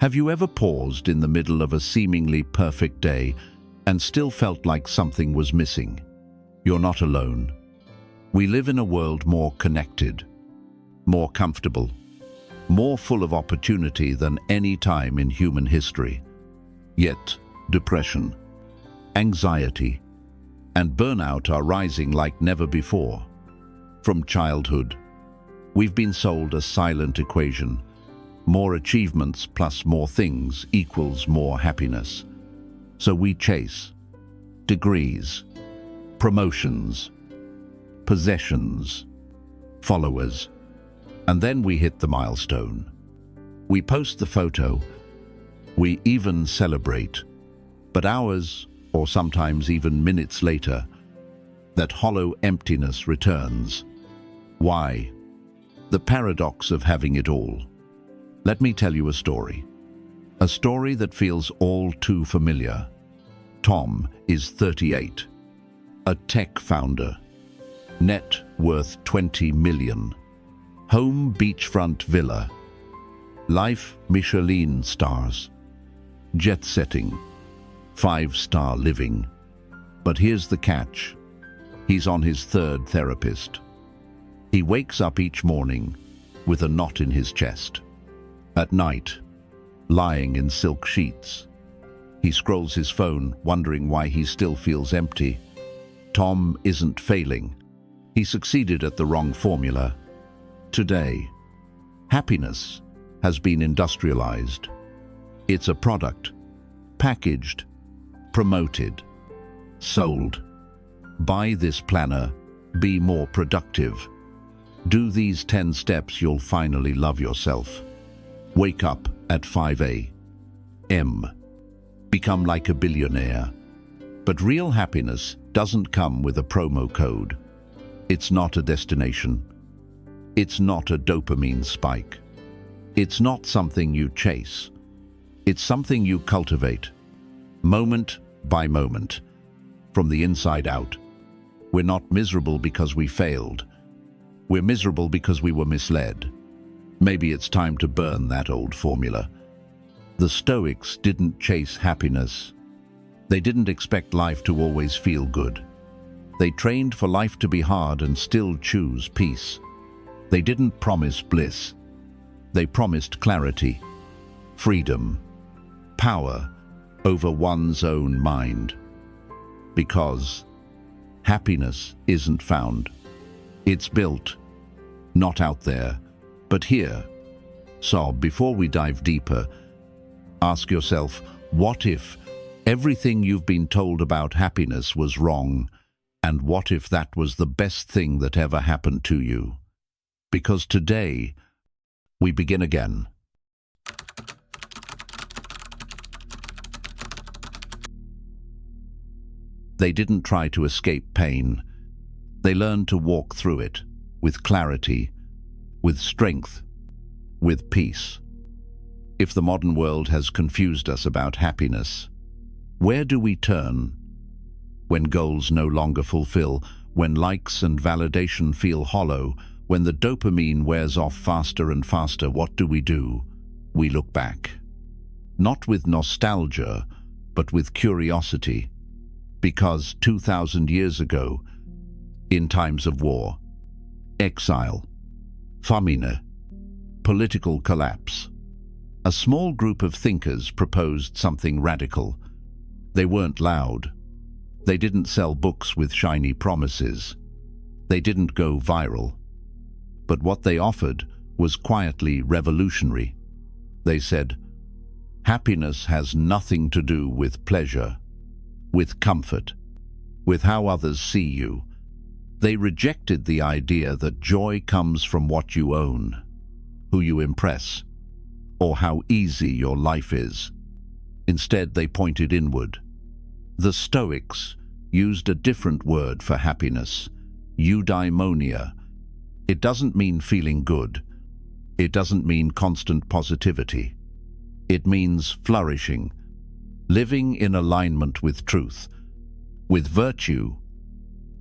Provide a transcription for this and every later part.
Have you ever paused in the middle of a seemingly perfect day and still felt like something was missing? You're not alone. We live in a world more connected, more comfortable, more full of opportunity than any time in human history. Yet, depression, anxiety, and burnout are rising like never before. From childhood, we've been sold a silent equation. More achievements plus more things equals more happiness. So we chase degrees, promotions, possessions, followers, and then we hit the milestone. We post the photo, we even celebrate, but hours, or sometimes even minutes later, that hollow emptiness returns. Why? The paradox of having it all. Let me tell you a story that feels all too familiar. Tom is 38, a tech founder, net worth 20 million, home beachfront villa, life Michelin stars, jet-setting, 5-star living. But here's the catch. He's on his third therapist. He wakes up each morning with a knot in his chest. At night, lying in silk sheets, he scrolls his phone, wondering why he still feels empty. Tom isn't failing. He succeeded at the wrong formula. Today, happiness has been industrialized. It's a product, packaged, promoted, sold. Buy this planner, be more productive. Do these 10 steps, you'll finally love yourself. Wake up at 5 a.m. Become like a billionaire. But real happiness doesn't come with a promo code. It's not a destination. It's not a dopamine spike. It's not something you chase. It's something you cultivate, moment by moment, from the inside out. We're not miserable because we failed. We're miserable because we were misled. Maybe it's time to burn that old formula. The Stoics didn't chase happiness. They didn't expect life to always feel good. They trained for life to be hard and still choose peace. They didn't promise bliss. They promised clarity, freedom, power over one's own mind. Because happiness isn't found. It's built, not out there, but here. So, before we dive deeper, ask yourself, what if everything you've been told about happiness was wrong? And what if that was the best thing that ever happened to you? Because today, we begin again. They didn't try to escape pain. They learned to walk through it with clarity, with strength, with peace. If the modern world has confused us about happiness, where do we turn? When goals no longer fulfill, when likes and validation feel hollow, when the dopamine wears off faster and faster, what do? We look back. Not with nostalgia, but with curiosity. Because 2,000 years ago, in times of war, exile, famine, political collapse, a small group of thinkers proposed something radical. They weren't loud. They didn't sell books with shiny promises. They didn't go viral. But what they offered was quietly revolutionary. They said, happiness has nothing to do with pleasure, with comfort, with how others see you. They rejected the idea that joy comes from what you own, who you impress, or how easy your life is. Instead, they pointed inward. The Stoics used a different word for happiness, eudaimonia. It doesn't mean feeling good. It doesn't mean constant positivity. It means flourishing, living in alignment with truth, with virtue,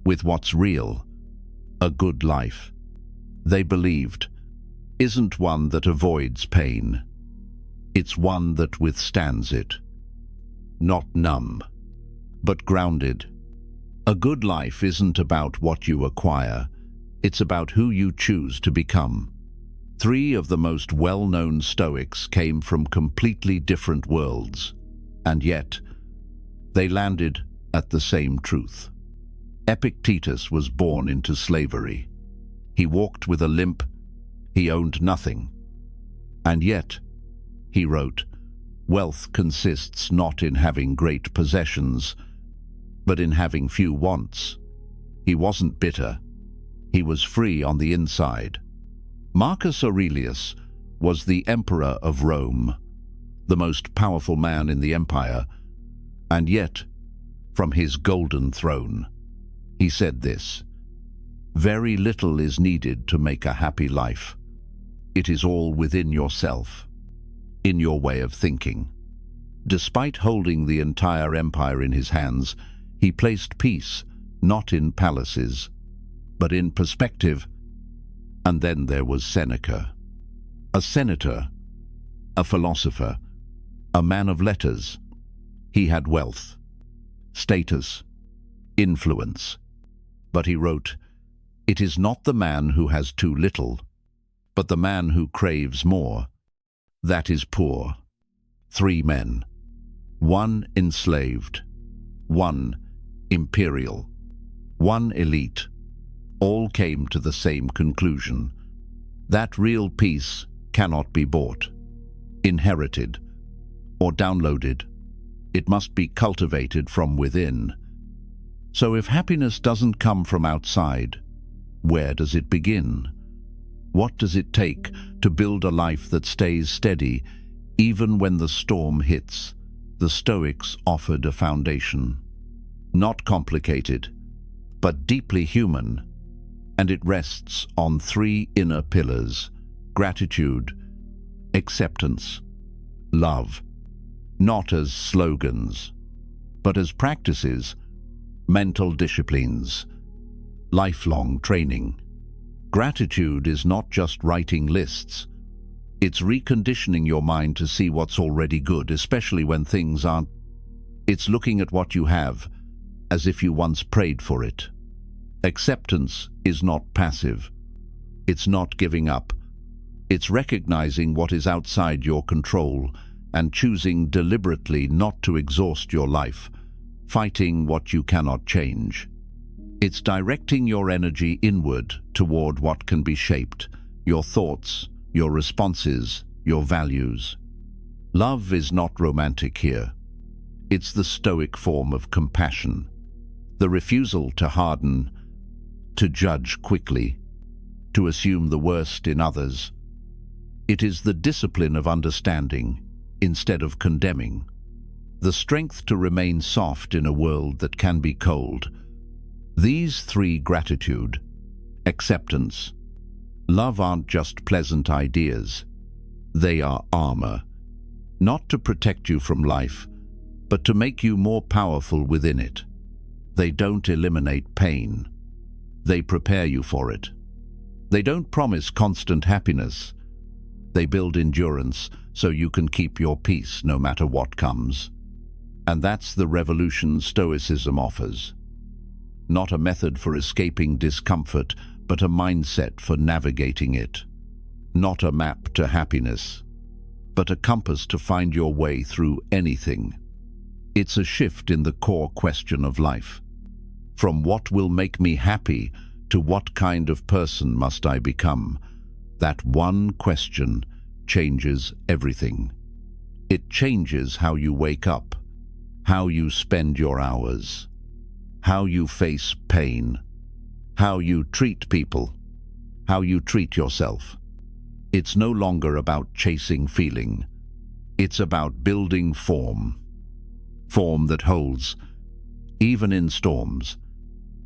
with what's real, a good life. They believed, isn't one that avoids pain. It's one that withstands it. Not numb, but grounded. A good life isn't about what you acquire, it's about who you choose to become. 3 of the most well-known Stoics came from completely different worlds, and yet they landed at the same truth. Epictetus was born into slavery. He walked with a limp, he owned nothing. And yet, he wrote, "Wealth consists not in having great possessions, but in having few wants." He wasn't bitter. He was free on the inside. Marcus Aurelius was the emperor of Rome, the most powerful man in the empire, and yet, from his golden throne, he said this, "Very little is needed to make a happy life. It is all within yourself, in your way of thinking." Despite holding the entire empire in his hands, he placed peace not in palaces, but in perspective. And then there was Seneca, a senator, a philosopher, a man of letters. He had wealth, status, influence. But he wrote, "It is not the man who has too little, but the man who craves more. That is poor." 3 men, 1 enslaved, 1 imperial, 1 elite, all came to the same conclusion. That real peace cannot be bought, inherited, or downloaded. It must be cultivated from within. So if happiness doesn't come from outside, where does it begin? What does it take to build a life that stays steady even when the storm hits? The Stoics offered a foundation. Not complicated, but deeply human, and it rests on 3 inner pillars: gratitude, acceptance, love. Not as slogans, but as practices, mental disciplines, lifelong training. Gratitude is not just writing lists. It's reconditioning your mind to see what's already good, especially when things aren't. It's looking at what you have as if you once prayed for it. Acceptance is not passive. It's not giving up. It's recognizing what is outside your control and choosing deliberately not to exhaust your life, fighting what you cannot change. It's directing your energy inward toward what can be shaped, your thoughts, your responses, your values. Love is not romantic here. It's the Stoic form of compassion, the refusal to harden, to judge quickly, to assume the worst in others. It is the discipline of understanding instead of condemning, the strength to remain soft in a world that can be cold. These 3, gratitude, acceptance, love, aren't just pleasant ideas. They are armor, not to protect you from life, but to make you more powerful within it. They don't eliminate pain. They prepare you for it. They don't promise constant happiness. They build endurance so you can keep your peace no matter what comes. And that's the revolution Stoicism offers. Not a method for escaping discomfort, but a mindset for navigating it. Not a map to happiness, but a compass to find your way through anything. It's a shift in the core question of life. From what will make me happy to what kind of person must I become? That one question changes everything. It changes how you wake up, how you spend your hours, how you face pain, how you treat people, how you treat yourself. It's no longer about chasing feeling. It's about building form that holds, even in storms.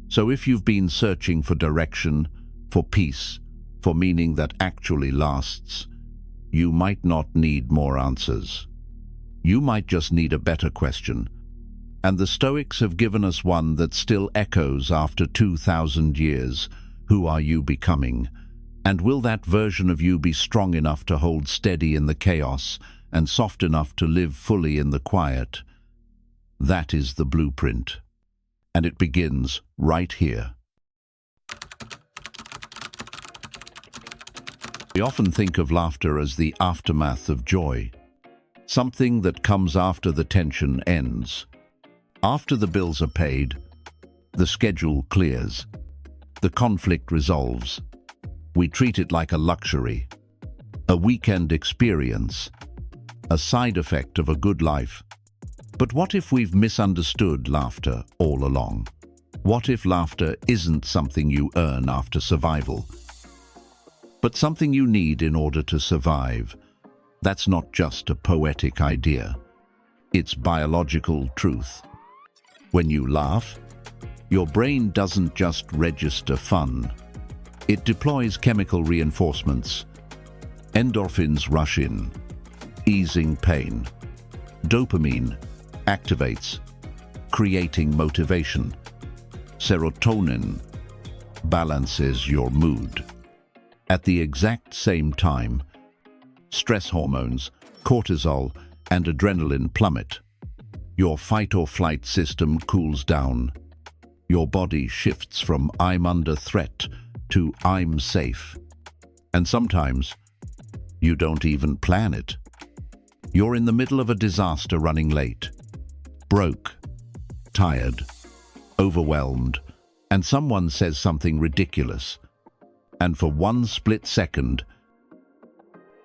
So if you've been searching for direction, for peace, for meaning that actually lasts, you might not need more answers. You might just need a better question. And the Stoics have given us one that still echoes after 2,000 years. Who are you becoming? And will that version of you be strong enough to hold steady in the chaos and soft enough to live fully in the quiet. That is the blueprint. And it begins right here. We often think of laughter as the aftermath of joy, something that comes after the tension ends. After the bills are paid, the schedule clears, the conflict resolves. We treat it like a luxury, a weekend experience, a side effect of a good life. But what if we've misunderstood laughter all along? What if laughter isn't something you earn after survival, but something you need in order to survive? That's not just a poetic idea. It's biological truth. When you laugh, your brain doesn't just register fun. It deploys chemical reinforcements. Endorphins rush in, easing pain. Dopamine activates, creating motivation. Serotonin balances your mood. At the exact same time, stress hormones, cortisol, and adrenaline plummet. Your fight-or-flight system cools down. Your body shifts from "I'm under threat" to "I'm safe." And sometimes, you don't even plan it. You're in the middle of a disaster, running late, broke, tired, overwhelmed, and someone says something ridiculous. And for one split second,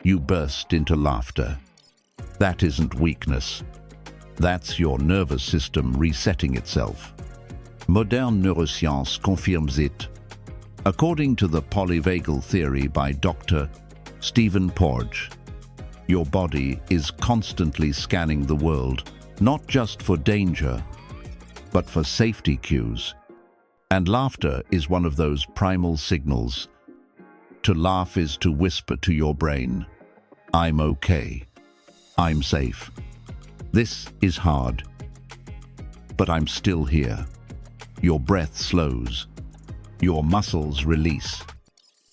you burst into laughter. That isn't weakness. That's your nervous system resetting itself. Modern neuroscience confirms it. According to the polyvagal theory by Dr. Stephen Porges, your body is constantly scanning the world, not just for danger, but for safety cues. And laughter is one of those primal signals. To laugh is to whisper to your brain, "I'm okay. I'm safe. This is hard, but I'm still here." Your breath slows. Your muscles release.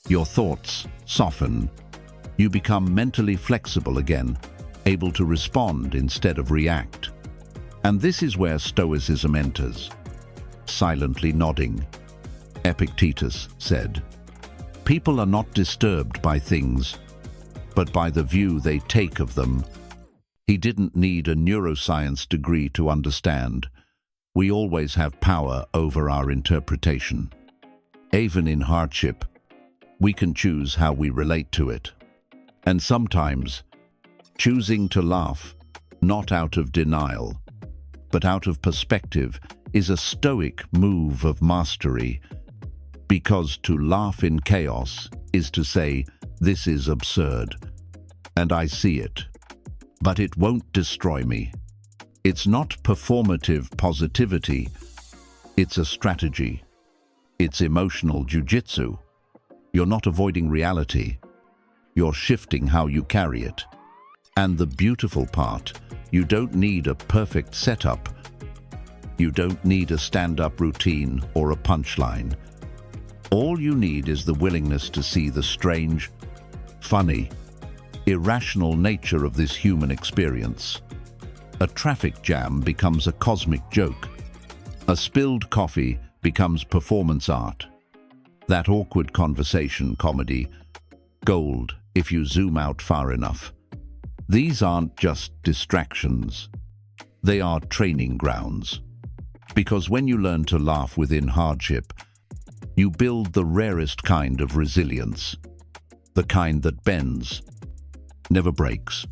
Your thoughts soften. You become mentally flexible again, able to respond instead of react. And this is where Stoicism enters. Silently nodding. Epictetus said, "People are not disturbed by things, but by the view they take of them." He didn't need a neuroscience degree to understand. We always have power over our interpretation. Even in hardship, we can choose how we relate to it. And sometimes, choosing to laugh, not out of denial, but out of perspective, is a Stoic move of mastery. Because to laugh in chaos is to say, "This is absurd, and I see it, but it won't destroy me." It's not performative positivity, it's a strategy. It's emotional jujitsu. You're not avoiding reality, you're shifting how you carry it. And the beautiful part, you don't need a perfect setup. You don't need a stand-up routine or a punchline. All you need is the willingness to see the strange, funny, irrational nature of this human experience. A traffic jam becomes a cosmic joke. A spilled coffee becomes performance art. That awkward conversation comedy, gold if you zoom out far enough. These aren't just distractions. They are training grounds. Because when you learn to laugh within hardship, you build the rarest kind of resilience. The kind that bends, never breaks.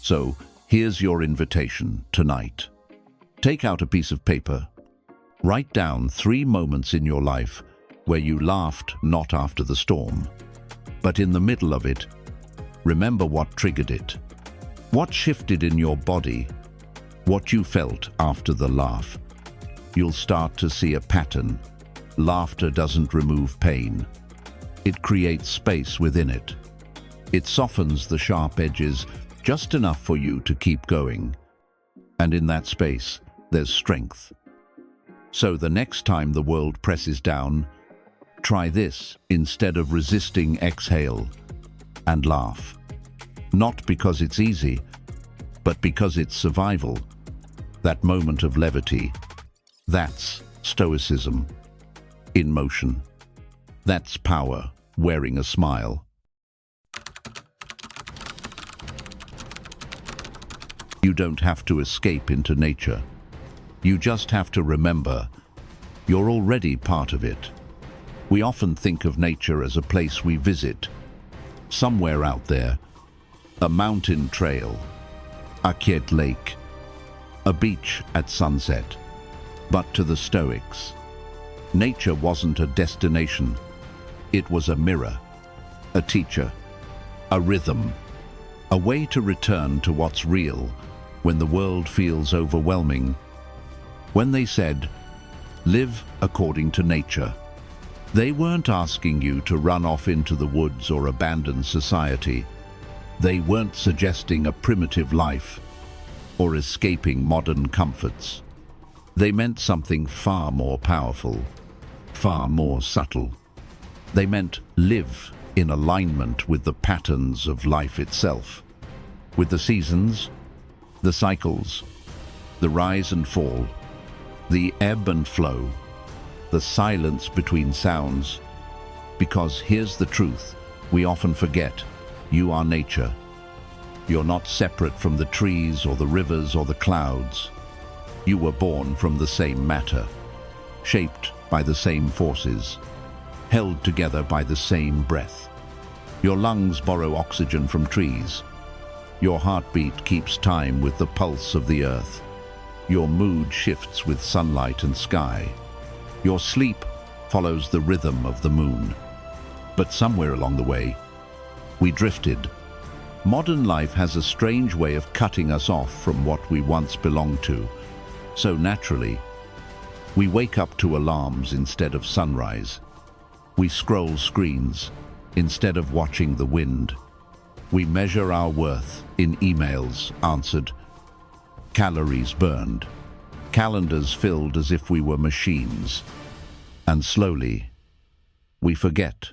So, here's your invitation tonight. Take out a piece of paper. Write down 3 moments in your life where you laughed not after the storm, but in the middle of it. Remember what triggered it. What shifted in your body. What you felt after the laugh. You'll start to see a pattern. Laughter doesn't remove pain. It creates space within it. It softens the sharp edges just enough for you to keep going. And in that space, there's strength. So the next time the world presses down, try this instead of resisting. Exhale and laugh. Not because it's easy, but because it's survival. That moment of levity, that's Stoicism in motion. That's power wearing a smile. You don't have to escape into nature. You just have to remember you're already part of it. We often think of nature as a place we visit, somewhere out there, a mountain trail, a quiet lake, a beach at sunset. But to the Stoics, nature wasn't a destination. It was a mirror, a teacher, a rhythm, a way to return to what's real when the world feels overwhelming. When they said, live according to nature, they weren't asking you to run off into the woods or abandon society. They weren't suggesting a primitive life or escaping modern comforts. They meant something far more powerful, far more subtle. They meant live in alignment with the patterns of life itself, with the seasons, the cycles, the rise and fall, the ebb and flow, the silence between sounds. Because here's the truth, we often forget, you are nature. You're not separate from the trees or the rivers or the clouds. You were born from the same matter, shaped by the same forces, held together by the same breath. Your lungs borrow oxygen from trees. Your heartbeat keeps time with the pulse of the earth. Your mood shifts with sunlight and sky. Your sleep follows the rhythm of the moon. But somewhere along the way, we drifted. Modern life has a strange way of cutting us off from what we once belonged to. So naturally, we wake up to alarms instead of sunrise. We scroll screens instead of watching the wind. We measure our worth in emails answered, calories burned, calendars filled as if we were machines. And slowly, we forget.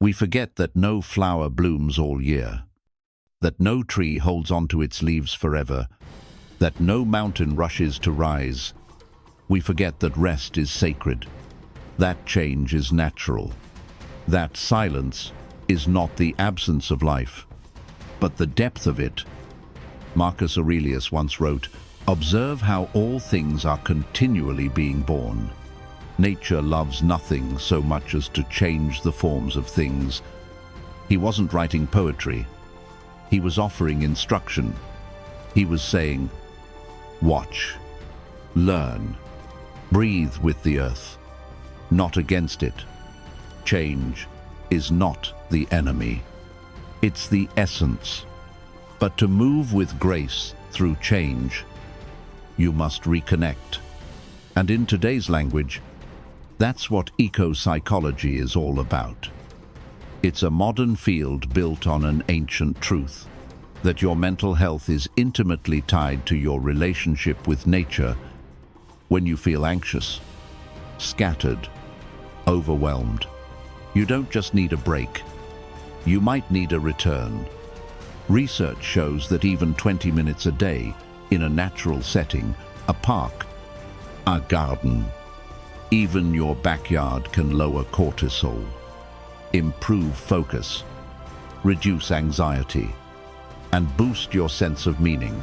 We forget that no flower blooms all year, that no tree holds onto its leaves forever, that no mountain rushes to rise. We forget that rest is sacred, that change is natural, that silence is not the absence of life, but the depth of it. Marcus Aurelius once wrote, "Observe how all things are continually being born. Nature loves nothing so much as to change the forms of things." He wasn't writing poetry. He was offering instruction. He was saying, watch, learn, breathe with the earth, not against it. Change is not the enemy. It's the essence. But to move with grace through change, you must reconnect. And in today's language, that's what eco-psychology is all about. It's a modern field built on an ancient truth, that your mental health is intimately tied to your relationship with nature. When you feel anxious, scattered, overwhelmed, you don't just need a break. You might need a return. Research shows that even 20 minutes a day, in a natural setting, a park, a garden, even your backyard can lower cortisol, improve focus, reduce anxiety, and boost your sense of meaning.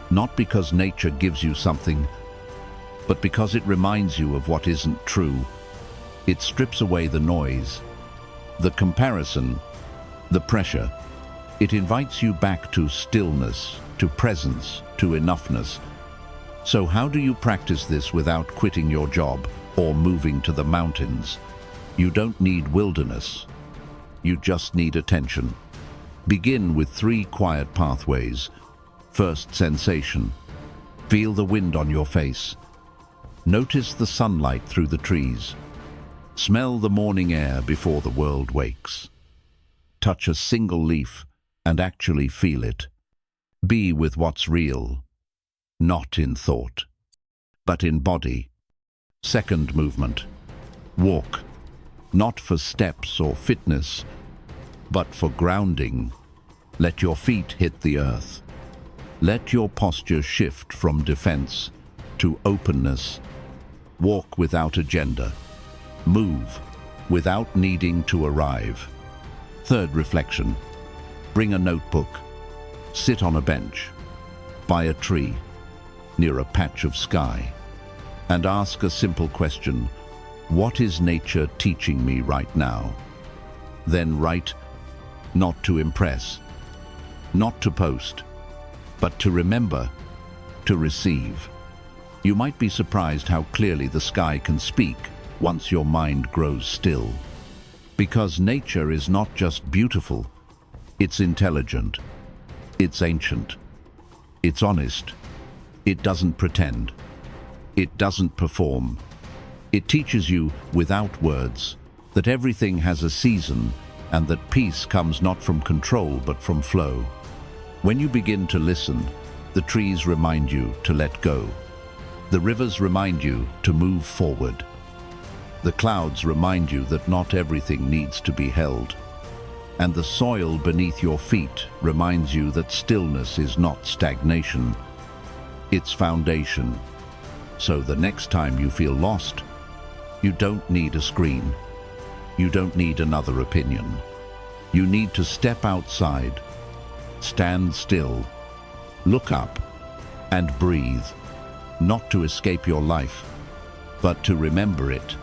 Not because nature gives you something, but because it reminds you of what isn't true. It strips away the noise, the comparison, the pressure. It invites you back to stillness, to presence, to enoughness. So how do you practice this without quitting your job or moving to the mountains? You don't need wilderness. You just need attention. Begin with 3 quiet pathways. First, sensation. Feel the wind on your face. Notice the sunlight through the trees. Smell the morning air before the world wakes. Touch a single leaf and actually feel it. Be with what's real, not in thought, but in body. Second movement. Walk. Not for steps or fitness, but for grounding. Let your feet hit the earth. Let your posture shift from defense to openness. Walk without agenda. Move without needing to arrive. Third reflection. Bring a notebook. Sit on a bench, by a tree, near a patch of sky, and ask a simple question: what is nature teaching me right now? Then write, not to impress, not to post, but to remember, to receive. You might be surprised how clearly the sky can speak once your mind grows still. Because nature is not just beautiful, it's intelligent, it's ancient, it's honest, it doesn't pretend, it doesn't perform. It teaches you, without words, that everything has a season and that peace comes not from control but from flow. When you begin to listen, the trees remind you to let go. The rivers remind you to move forward. The clouds remind you that not everything needs to be held. And the soil beneath your feet reminds you that stillness is not stagnation. It's foundation. So the next time you feel lost, you don't need a screen. You don't need another opinion. You need to step outside, stand still, look up, and breathe. Not to escape your life, but to remember it.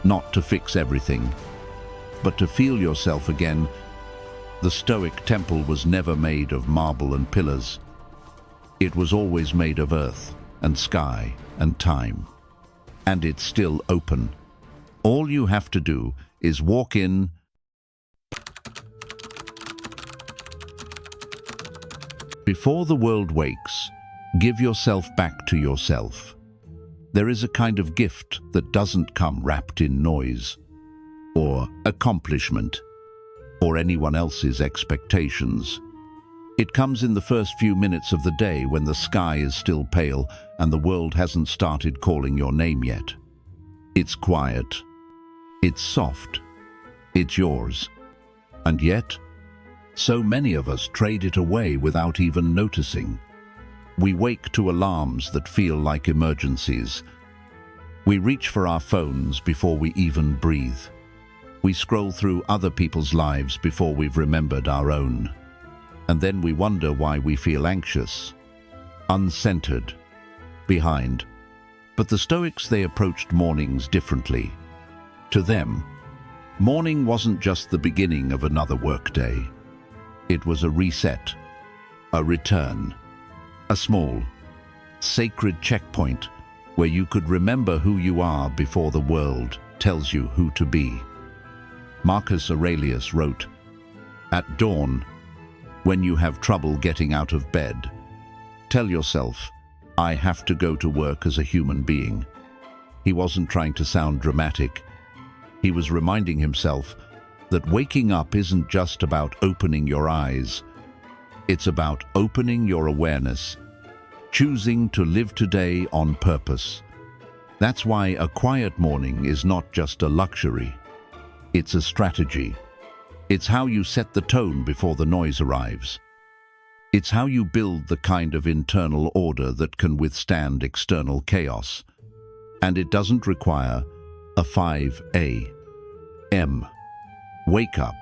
Not to fix everything, but to feel yourself again. The Stoic temple was never made of marble and pillars. It was always made of earth and sky and time. And it's still open. All you have to do is walk in. Before the world wakes, give yourself back to yourself. There is a kind of gift that doesn't come wrapped in noise, or accomplishment, or anyone else's expectations. It comes in the first few minutes of the day when the sky is still pale and the world hasn't started calling your name yet. It's quiet. It's soft. It's yours. And yet, so many of us trade it away without even noticing. We wake to alarms that feel like emergencies. We reach for our phones before we even breathe. We scroll through other people's lives before we've remembered our own. And then we wonder why we feel anxious, uncentered, behind. But the Stoics, they approached mornings differently. To them, morning wasn't just the beginning of another workday. It was a reset, a return, a small, sacred checkpoint where you could remember who you are before the world tells you who to be. Marcus Aurelius wrote, "At dawn, when you have trouble getting out of bed, tell yourself, I have to go to work as a human being." He wasn't trying to sound dramatic. He was reminding himself that waking up isn't just about opening your eyes. It's about opening your awareness, choosing to live today on purpose. That's why a quiet morning is not just a luxury. It's a strategy. It's how you set the tone before the noise arrives. It's how you build the kind of internal order that can withstand external chaos. And it doesn't require a 5 a.m. wake up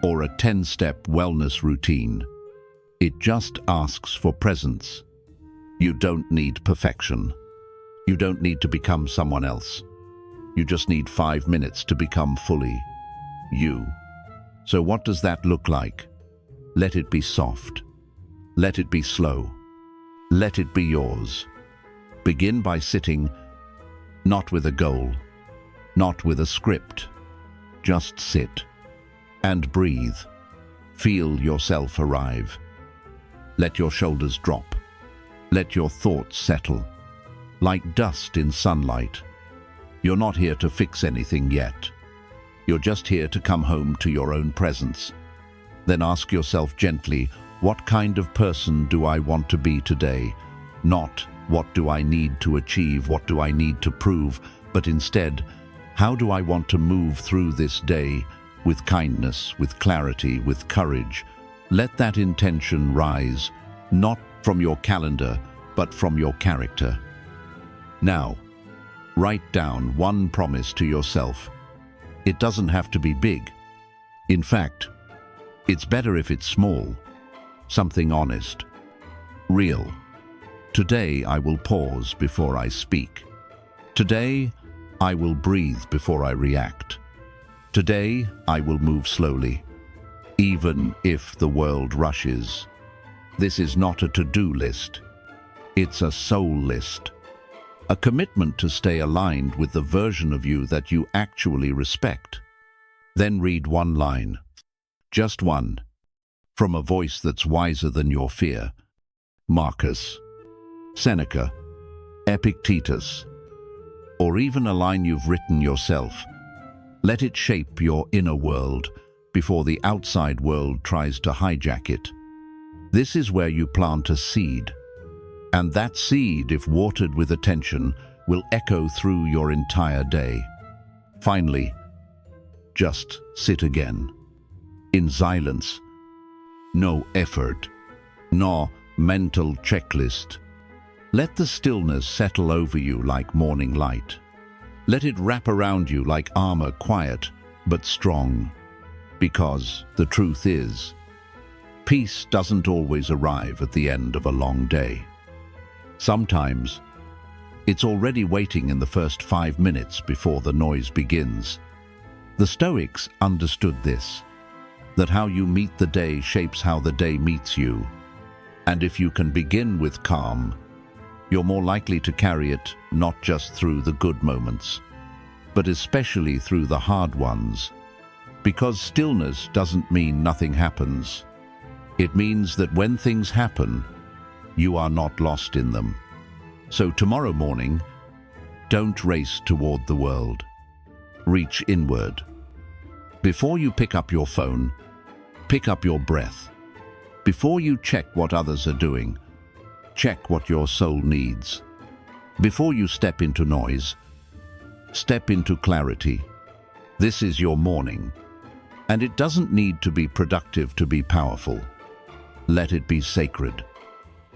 or a 10-step wellness routine. It just asks for presence. You don't need perfection. You don't need to become someone else. You just need 5 minutes to become fully you. So what does that look like? Let it be soft. Let it be slow. Let it be yours. Begin by sitting, not with a goal, not with a script. Just sit and breathe. Feel yourself arrive. Let your shoulders drop. Let your thoughts settle. Like dust in sunlight. You're not here to fix anything yet. You're just here to come home to your own presence. Then ask yourself gently, what kind of person do I want to be today? Not, what do I need to achieve, what do I need to prove, but instead, how do I want to move through this day with kindness, with clarity, with courage, Let that intention rise, not from your calendar, but from your character. Now, write down one promise to yourself. It doesn't have to be big. In fact, it's better if it's small. Something honest, real. Today I will pause before I speak. Today I will breathe before I react. Today I will move slowly, even if the world rushes. This is not a to-do list. It's a soul list. A commitment to stay aligned with the version of you that you actually respect. Then read one line. Just one. From a voice that's wiser than your fear. Marcus, Seneca, Epictetus, or even a line you've written yourself. Let it shape your inner world before the outside world tries to hijack it. This is where you plant a seed. And that seed, if watered with attention, will echo through your entire day. Finally, just sit again. In silence. No effort. No mental checklist. Let the stillness settle over you like morning light. Let it wrap around you like armor, quiet but strong. Because the truth is, peace doesn't always arrive at the end of a long day. Sometimes, it's already waiting in the first 5 minutes before the noise begins. The Stoics understood this, that how you meet the day shapes how the day meets you. And if you can begin with calm, you're more likely to carry it not just through the good moments, but especially through the hard ones. Because stillness doesn't mean nothing happens. It means that when things happen, you are not lost in them. So tomorrow morning, don't race toward the world. Reach inward. Before you pick up your phone, pick up your breath. Before you check what others are doing, check what your soul needs. Before you step into noise, step into clarity. This is your morning, and it doesn't need to be productive to be powerful. Let it be sacred.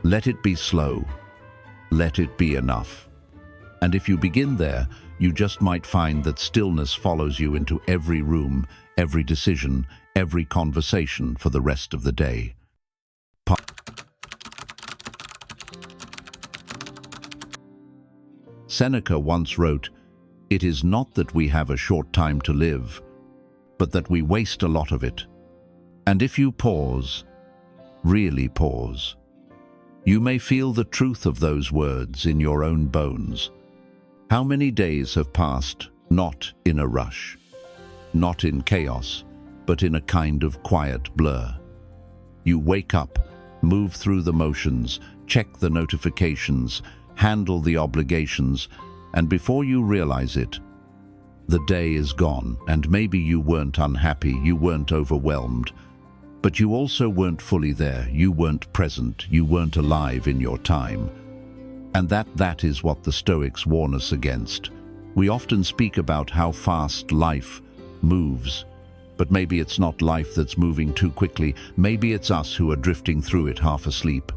Let it be slow. Let it be enough. And if you begin there, you just might find that stillness follows you into every room, every decision, every conversation for the rest of the day. Seneca once wrote, "It is not that we have a short time to live, but that we waste a lot of it. And if you pause, really pause, you may feel the truth of those words in your own bones." How many days have passed not in a rush, not in chaos, but in a kind of quiet blur? You wake up, move through the motions, check the notifications, handle the obligations, and before you realize it, the day is gone. And maybe you weren't unhappy, you weren't overwhelmed, but you also weren't fully there, you weren't present, you weren't alive in your time. And that is what the Stoics warn us against. We often speak about how fast life moves, but maybe it's not life that's moving too quickly. Maybe it's us who are drifting through it half asleep.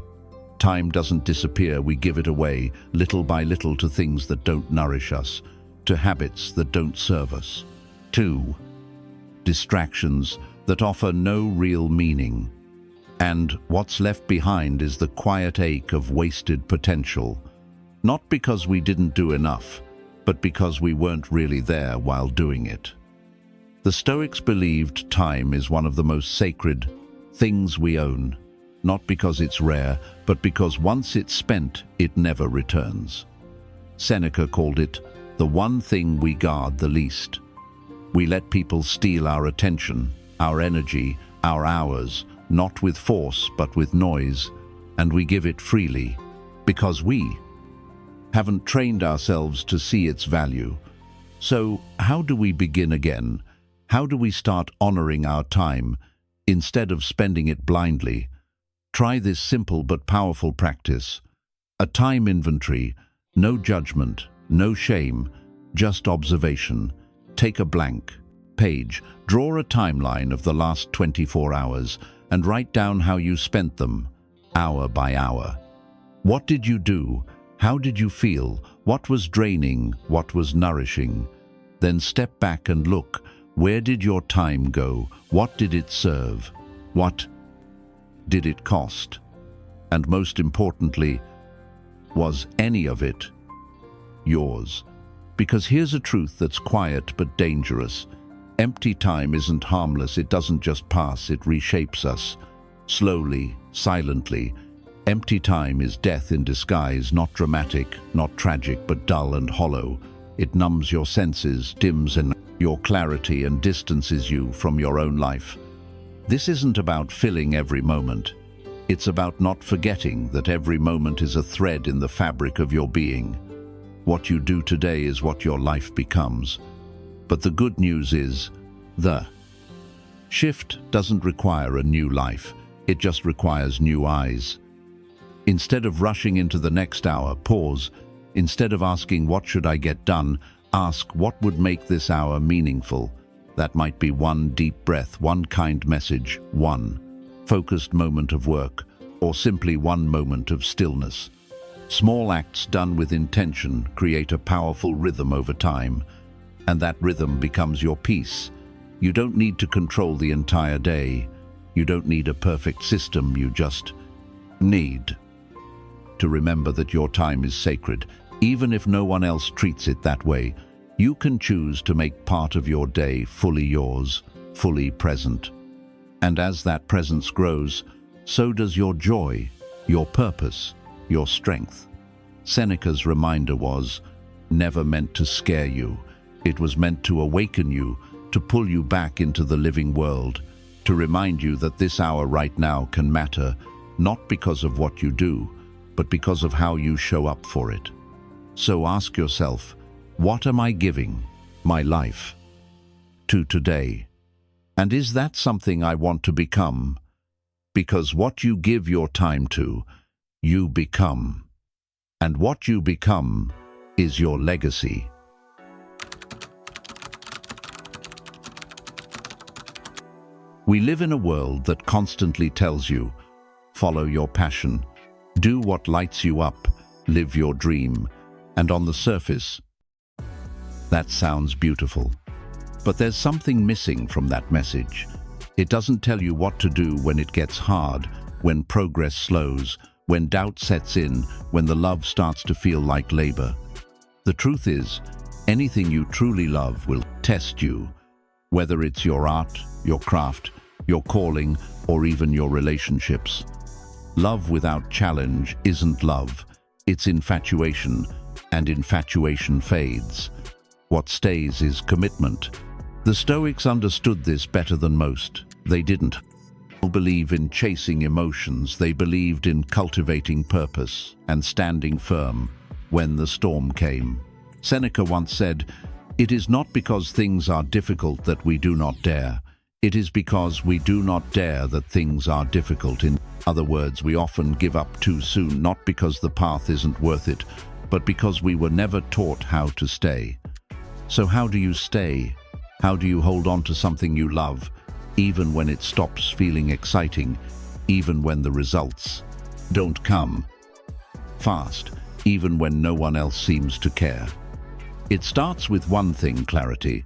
Time doesn't disappear, we give it away, little by little, to things that don't nourish us, to habits that don't serve us, to distractions that offer no real meaning. And what's left behind is the quiet ache of wasted potential. Not because we didn't do enough, but because we weren't really there while doing it. The Stoics believed time is one of the most sacred things we own, not because it's rare, but because once it's spent, it never returns. Seneca called it the one thing we guard the least. We let people steal our attention, our energy, our hours, not with force, but with noise, and we give it freely, because we haven't trained ourselves to see its value. So, how do we begin again? How do we start honoring our time, instead of spending it blindly? Try this simple but powerful practice. A time inventory, no judgment, no shame, just observation. Take a blank page, draw a timeline of the last 24 hours, and write down how you spent them, hour by hour. What did you do? How did you feel? What was draining? What was nourishing? Then step back and look. Where did your time go? What did it serve? What did it cost? And most importantly, was any of it yours? Because here's a truth that's quiet but dangerous. Empty time isn't harmless. It doesn't just pass, it reshapes us. Slowly, silently. Empty time is death in disguise, not dramatic, not tragic, but dull and hollow. It numbs your senses, dims your clarity, and distances you from your own life. This isn't about filling every moment. It's about not forgetting that every moment is a thread in the fabric of your being. What you do today is what your life becomes. But the good news is, the shift doesn't require a new life. It just requires new eyes. Instead of rushing into the next hour, pause. Instead of asking, what should I get done? Ask, what would make this hour meaningful? That might be one deep breath, one kind message, one focused moment of work, or simply one moment of stillness. Small acts done with intention create a powerful rhythm over time, and that rhythm becomes your peace. You don't need to control the entire day. You don't need a perfect system. You just need to remember that your time is sacred. Even if no one else treats it that way, you can choose to make part of your day fully yours, fully present. And as that presence grows, so does your joy, your purpose, your strength. Seneca's reminder was never meant to scare you. It was meant to awaken you, to pull you back into the living world, to remind you that this hour right now can matter, not because of what you do, but because of how you show up for it. So ask yourself, what am I giving my life to today? And is that something I want to become? Because what you give your time to, you become. And what you become is your legacy. We live in a world that constantly tells you, follow your passion, do what lights you up, live your dream. And on the surface, that sounds beautiful. But there's something missing from that message. It doesn't tell you what to do when it gets hard, when progress slows, when doubt sets in, when the love starts to feel like labor. The truth is, anything you truly love will test you, whether it's your art, your craft, your calling, or even your relationships. Love without challenge isn't love, it's infatuation, and infatuation fades. What stays is commitment. The Stoics understood this better than most. They didn't believe in chasing emotions, they believed in cultivating purpose and standing firm when the storm came. Seneca once said, "It is not because things are difficult that we do not dare. It is because we do not dare that things are difficult." In other words, we often give up too soon, not because the path isn't worth it, but because we were never taught how to stay. So how do you stay? How do you hold on to something you love, even when it stops feeling exciting, even when the results don't come fast, even when no one else seems to care? It starts with one thing: clarity.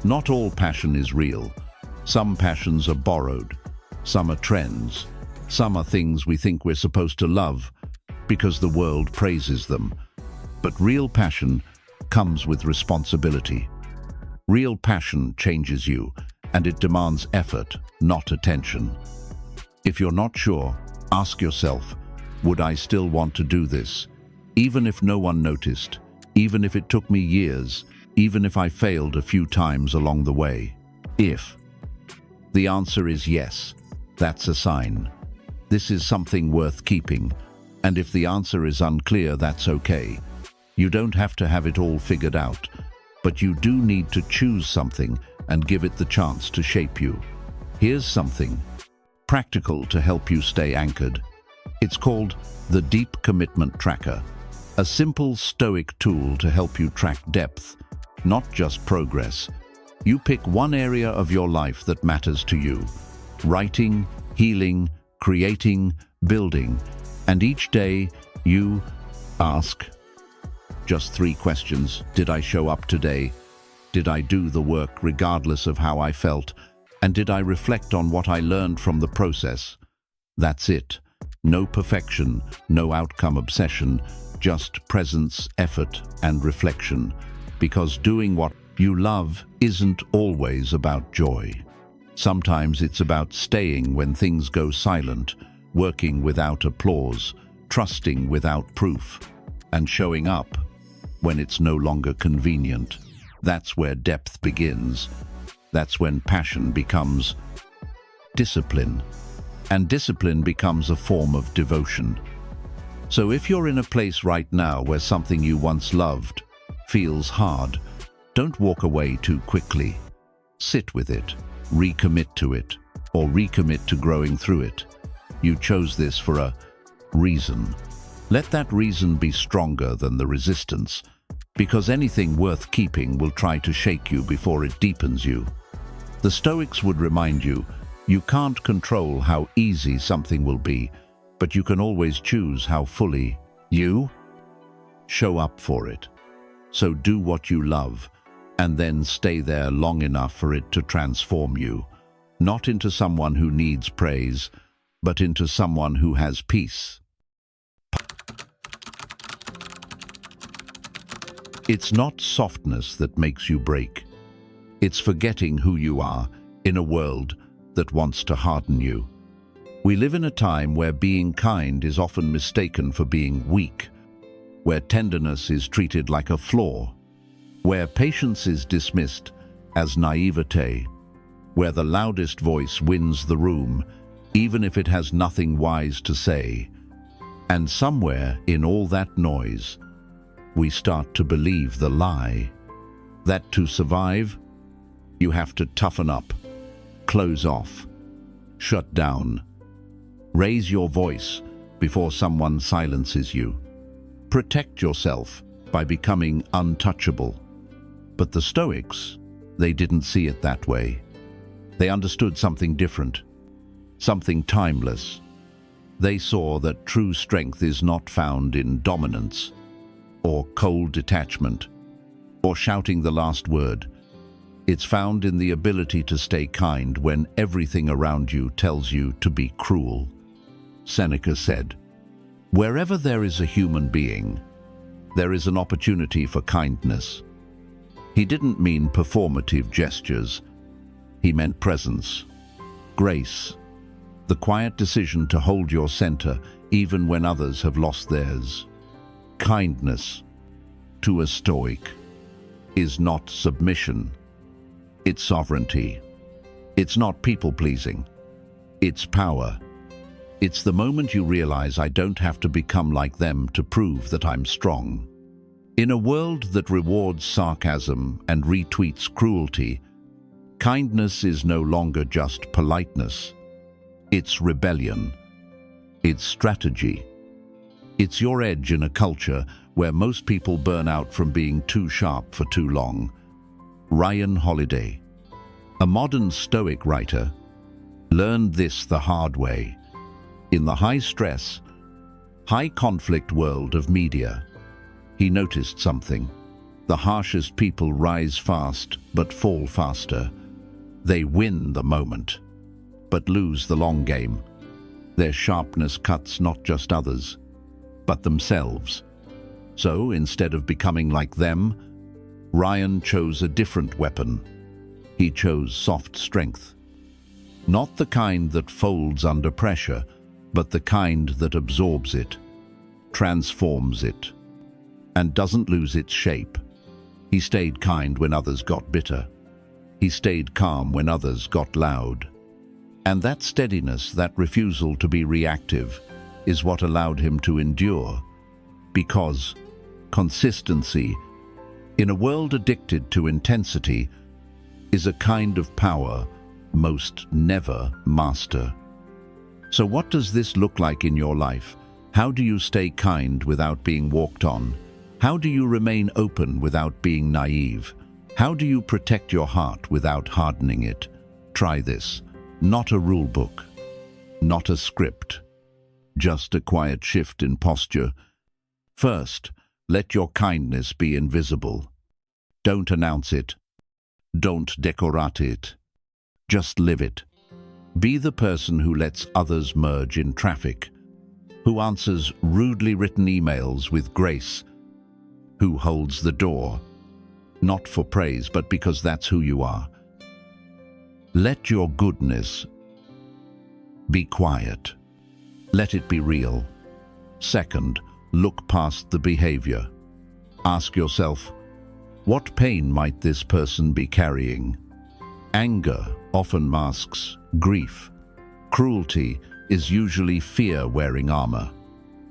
Not all passion is real. Some passions are borrowed, some are trends, some are things we think we're supposed to love because the world praises them. But real passion comes with responsibility. Real passion changes you, and it demands effort, not attention. If you're not sure, ask yourself, would I still want to do this? Even if no one noticed, even if it took me years, even if I failed a few times along the way. If the answer is yes, that's a sign. This is something worth keeping. And if the answer is unclear, that's okay. You don't have to have it all figured out, but you do need to choose something and give it the chance to shape you. Here's something practical to help you stay anchored. It's called the Deep Commitment Tracker, a simple Stoic tool to help you track depth, not just progress. You pick one area of your life that matters to you: writing, healing, creating, building. And each day you ask just 3 questions. Did I show up today? Did I do the work regardless of how I felt? And did I reflect on what I learned from the process? That's it. No perfection, no outcome obsession, just presence, effort, and reflection. Because doing what you love isn't always about joy. Sometimes it's about staying when things go silent, working without applause, trusting without proof, and showing up when it's no longer convenient. That's where depth begins. That's when passion becomes discipline, and discipline becomes a form of devotion. So if you're in a place right now where something you once loved feels hard, don't walk away too quickly. Sit with it, recommit to it, or recommit to growing through it. You chose this for a reason. Let that reason be stronger than the resistance, because anything worth keeping will try to shake you before it deepens you. The Stoics would remind you, you can't control how easy something will be, but you can always choose how fully you show up for it. So do what you love, and then stay there long enough for it to transform you, not into someone who needs praise, but into someone who has peace. It's not softness that makes you break. It's forgetting who you are in a world that wants to harden you. We live in a time where being kind is often mistaken for being weak, where tenderness is treated like a flaw, where patience is dismissed as naivete, where the loudest voice wins the room, even if it has nothing wise to say. And somewhere in all that noise, we start to believe the lie that to survive, you have to toughen up, close off, shut down, raise your voice before someone silences you. Protect yourself by becoming untouchable. But the Stoics, they didn't see it that way. They understood something different, something timeless. They saw that true strength is not found in dominance, or cold detachment, or shouting the last word. It's found in the ability to stay kind when everything around you tells you to be cruel. Seneca said, "Wherever there is a human being, there is an opportunity for kindness." He didn't mean performative gestures. He meant presence, grace, the quiet decision to hold your center even when others have lost theirs. Kindness, to a Stoic, is not submission. It's sovereignty. It's not people-pleasing. It's power. It's the moment you realize I don't have to become like them to prove that I'm strong. In a world that rewards sarcasm and retweets cruelty, kindness is no longer just politeness. It's rebellion. It's strategy. It's your edge in a culture where most people burn out from being too sharp for too long. Ryan Holiday, a modern Stoic writer, learned this the hard way. In the high-stress, high-conflict world of media, he noticed something. The harshest people rise fast but fall faster. They win the moment, but lose the long game. Their sharpness cuts not just others, but themselves. So instead of becoming like them, Ryan chose a different weapon. He chose soft strength. Not the kind that folds under pressure, but the kind that absorbs it, transforms it, and doesn't lose its shape. He stayed kind when others got bitter. He stayed calm when others got loud. And that steadiness, that refusal to be reactive, is what allowed him to endure. Because consistency, in a world addicted to intensity, is a kind of power most never master. So what does this look like in your life? How do you stay kind without being walked on? How do you remain open without being naive? How do you protect your heart without hardening it? Try this. Not a rule book, not a script, just a quiet shift in posture. First, let your kindness be invisible. Don't announce it. Don't decorate it. Just live it. Be the person who lets others merge in traffic, who answers rudely written emails with grace, who holds the door, not for praise, but because that's who you are. Let your goodness be quiet. Let it be real. Second, look past the behavior. Ask yourself, what pain might this person be carrying? Anger often masks grief. Cruelty is usually fear wearing armor.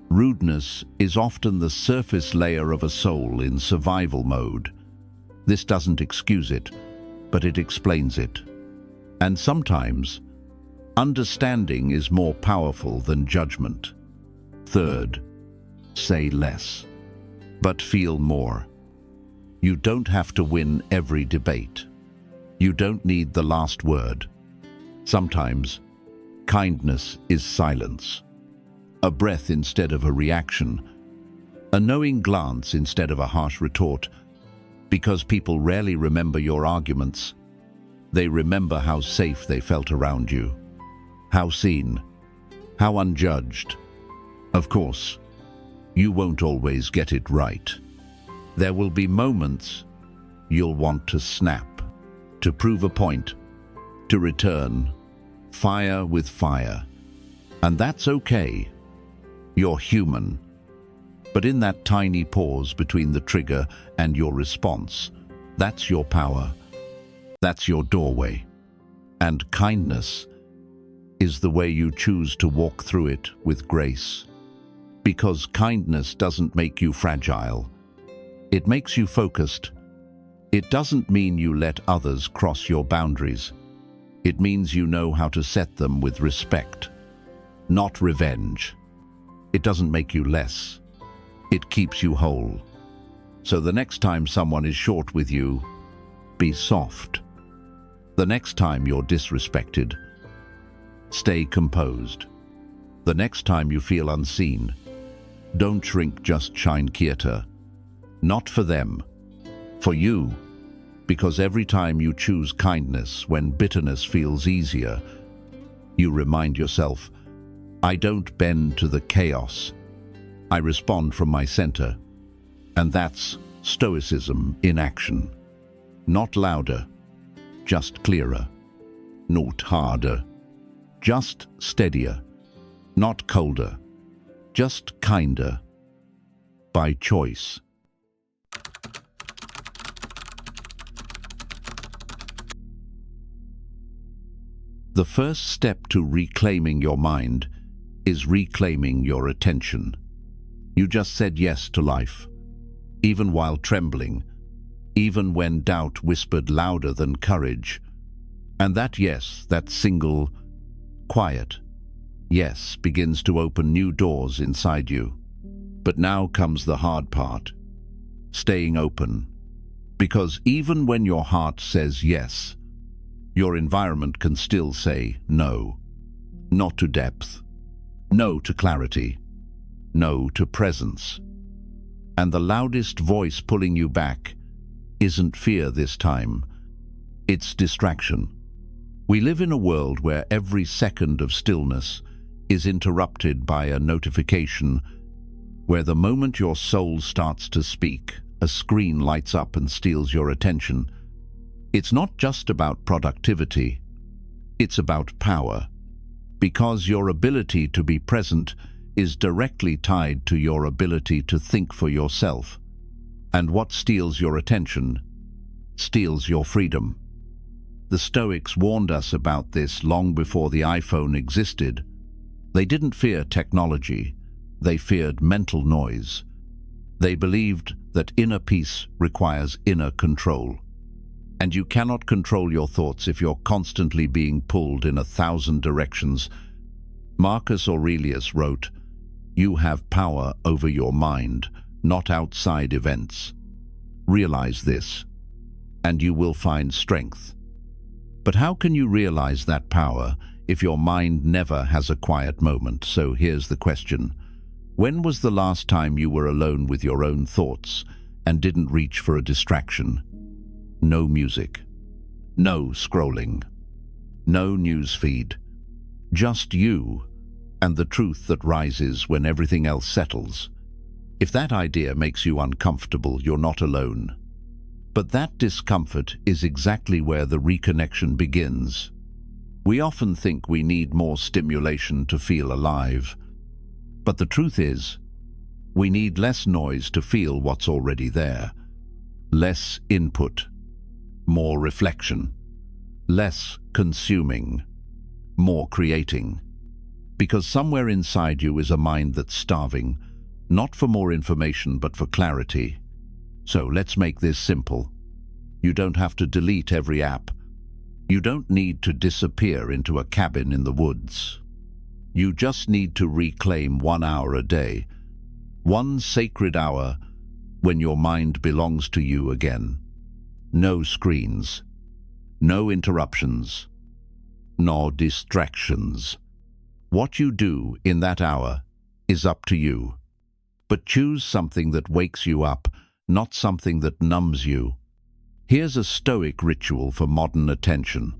Rudeness is often the surface layer of a soul in survival mode. This doesn't excuse it, but it explains it. And sometimes, understanding is more powerful than judgment. Third, say less, but feel more. You don't have to win every debate. You don't need the last word. Sometimes, kindness is silence. A breath instead of a reaction. A knowing glance instead of a harsh retort. Because people rarely remember your arguments. They remember how safe they felt around you. How seen. How unjudged. Of course, you won't always get it right. There will be moments you'll want to snap, to prove a point, to return fire with fire. And that's okay. You're human. But in that tiny pause between the trigger and your response, that's your power. That's your doorway. And kindness is the way you choose to walk through it with grace. Because kindness doesn't make you fragile. It makes you focused. It doesn't mean you let others cross your boundaries. It means you know how to set them with respect, not revenge. It doesn't make you less. It keeps you whole. So the next time someone is short with you, be soft. The next time you're disrespected, stay composed. The next time you feel unseen, don't shrink, just shine quieter. Not for them, for you. Because every time you choose kindness when bitterness feels easier, you remind yourself, I don't bend to the chaos. I respond from my center. And that's Stoicism in action. Not louder, just clearer. Not harder, just steadier. Not colder, just kinder. By choice. The first step to reclaiming your mind is reclaiming your attention. You just said yes to life, even while trembling, even when doubt whispered louder than courage. And that yes, that single, quiet yes begins to open new doors inside you. But now comes the hard part, staying open. Because even when your heart says yes, your environment can still say no. Not to depth, no to clarity, no to presence. And the loudest voice pulling you back isn't fear this time, it's distraction. We live in a world where every second of stillness is interrupted by a notification, where the moment your soul starts to speak, a screen lights up and steals your attention. It's not just about productivity, it's about power. Because your ability to be present is directly tied to your ability to think for yourself. And what steals your attention steals your freedom. The Stoics warned us about this long before the iPhone existed. They didn't fear technology, they feared mental noise. They believed that inner peace requires inner control. And you cannot control your thoughts if you're constantly being pulled in 1,000 directions. Marcus Aurelius wrote, "You have power over your mind, not outside events. Realize this, and you will find strength." But how can you realize that power if your mind never has a quiet moment. So here's the question. When was the last time you were alone with your own thoughts and didn't reach for a distraction? No music, no scrolling, no news feed, just you and the truth that rises when everything else settles. If that idea makes you uncomfortable, you're not alone. But that discomfort is exactly where the reconnection begins. We often think we need more stimulation to feel alive. But the truth is, we need less noise to feel what's already there. Less input, more reflection. Less consuming, more creating. Because somewhere inside you is a mind that's starving, not for more information but for clarity. So let's make this simple. You don't have to delete every app. You don't need to disappear into a cabin in the woods. You just need to reclaim 1 hour a day, one sacred hour when your mind belongs to you again. No screens, no interruptions, no distractions. What you do in that hour is up to you. But choose something that wakes you up, not something that numbs you. Here's a Stoic ritual for modern attention.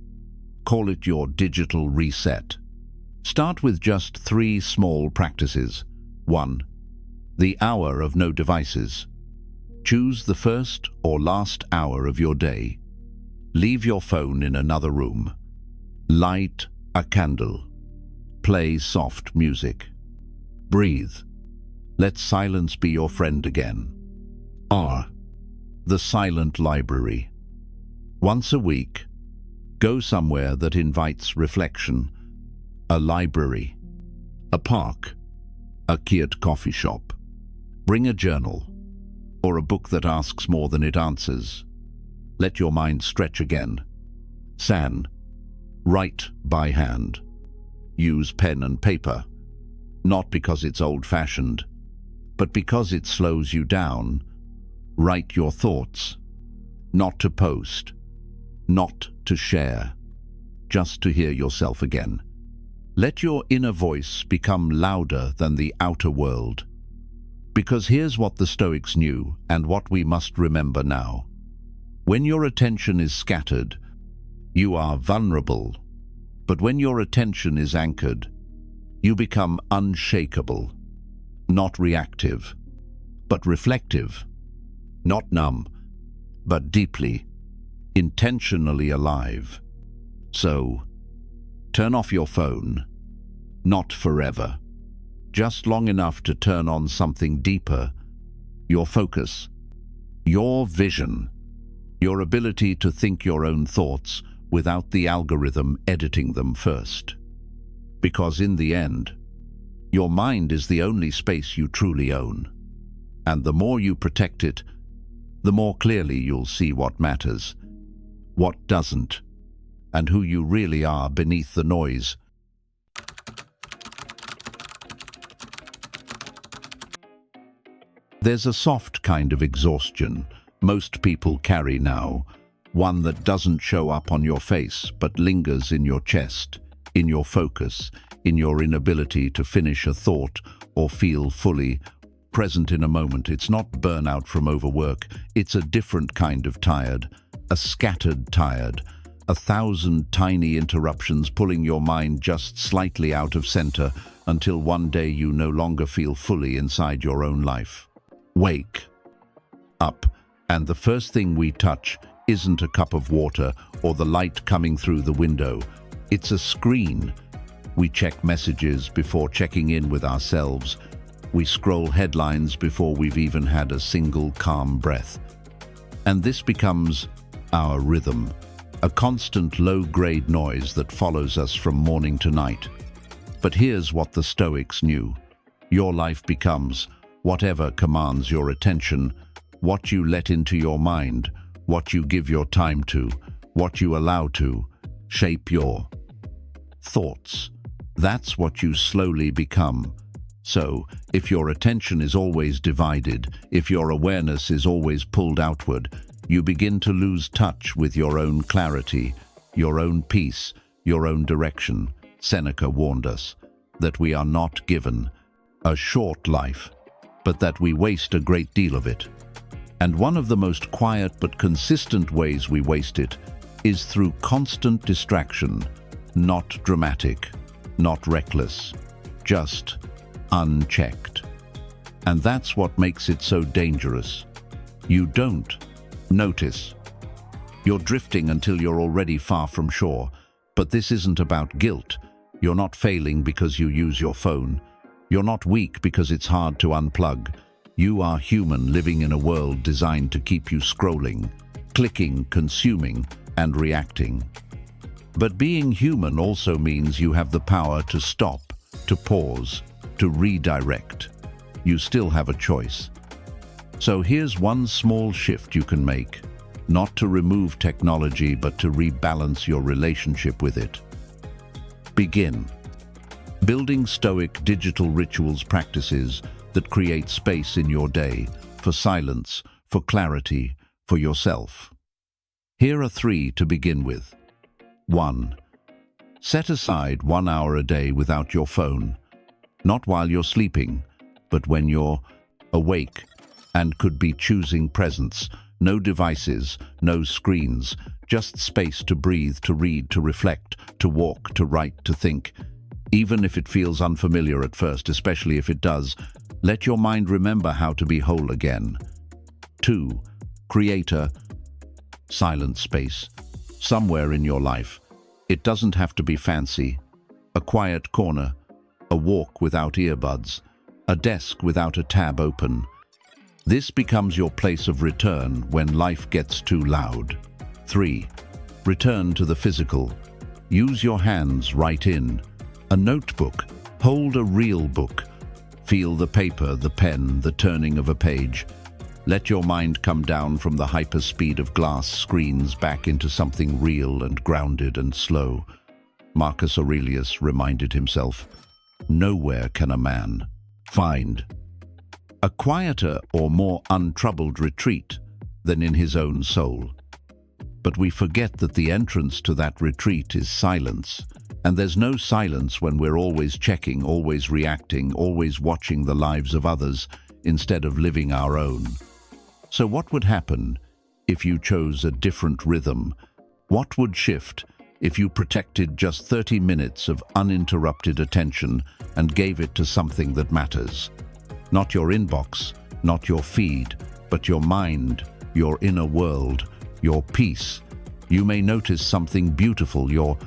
Call it your digital reset. Start with just 3 small practices. 1. The hour of no devices. Choose the first or last hour of your day. Leave your phone in another room. Light a candle. Play soft music. Breathe. Let silence be your friend again. R. The silent library. Once a week, go somewhere that invites reflection. A library, a park, a quiet coffee shop. Bring a journal, or a book that asks more than it answers. Let your mind stretch again. San. Write by hand. Use pen and paper, not because it's old-fashioned, but because it slows you down. Write your thoughts, not to post, not to share, just to hear yourself again. Let your inner voice become louder than the outer world. Because here's what the Stoics knew and what we must remember now. When your attention is scattered, you are vulnerable. But when your attention is anchored, you become unshakable. Not reactive, but reflective. Not numb, but deeply, intentionally alive. So, turn off your phone. Not forever. Just long enough to turn on something deeper. Your focus. Your vision. Your ability to think your own thoughts without the algorithm editing them first. Because in the end, your mind is the only space you truly own. And the more you protect it, the more clearly you'll see what matters, what doesn't, and who you really are beneath the noise. There's a soft kind of exhaustion most people carry now, one that doesn't show up on your face but lingers in your chest, in your focus, in your inability to finish a thought or feel fully present in a moment. It's not burnout from overwork, it's a different kind of tired, a scattered tired, 1,000 tiny interruptions pulling your mind just slightly out of center until one day you no longer feel fully inside your own life. Wake up, and the first thing we touch isn't a cup of water or the light coming through the window. It's a screen. We check messages before checking in with ourselves. We scroll headlines before we've even had a single calm breath. And this becomes our rhythm, a constant low-grade noise that follows us from morning to night. But here's what the Stoics knew. Your life becomes whatever commands your attention, what you let into your mind, what you give your time to, what you allow to shape your thoughts. That's what you slowly become. So, if your attention is always divided, if your awareness is always pulled outward, you begin to lose touch with your own clarity, your own peace, your own direction. Seneca warned us that we are not given a short life, but that we waste a great deal of it. And one of the most quiet but consistent ways we waste it is through constant distraction, not dramatic, not reckless, just unchecked. And that's what makes it so dangerous. You don't notice. You're drifting until you're already far from shore. But this isn't about guilt. You're not failing because you use your phone. You're not weak because it's hard to unplug. You are human living in a world designed to keep you scrolling, clicking, consuming, and reacting. But being human also means you have the power to stop, to pause, to redirect. You still have a choice. So here's one small shift you can make. Not to remove technology, but to rebalance your relationship with it. Begin. Building Stoic digital rituals practices that create space in your day for silence, for clarity, for yourself. Here are 3 to begin with. 1. Set aside 1 hour a day without your phone. Not while you're sleeping, but when you're awake and could be choosing presence. No devices, no screens, just space to breathe, to read, to reflect, to walk, to write, to think. Even if it feels unfamiliar at first, especially if it does, let your mind remember how to be whole again. 2. Create a silent space somewhere in your life. It doesn't have to be fancy. A quiet corner, a walk without earbuds, a desk without a tab open. This becomes your place of return when life gets too loud. 3. Return to the physical. Use your hands, write in. A notebook. Hold a real book. Feel the paper, the pen, the turning of a page. Let your mind come down from the hyperspeed of glass screens back into something real and grounded and slow. Marcus Aurelius reminded himself, "Nowhere can a man find a quieter or more untroubled retreat than in his own soul." But we forget that the entrance to that retreat is silence. And there's no silence when we're always checking, always reacting, always watching the lives of others instead of living our own. So what would happen if you chose a different rhythm? What would shift if you protected just 30 minutes of uninterrupted attention and gave it to something that matters? Not your inbox, not your feed, but your mind, your inner world, your peace. You may notice something beautiful. Your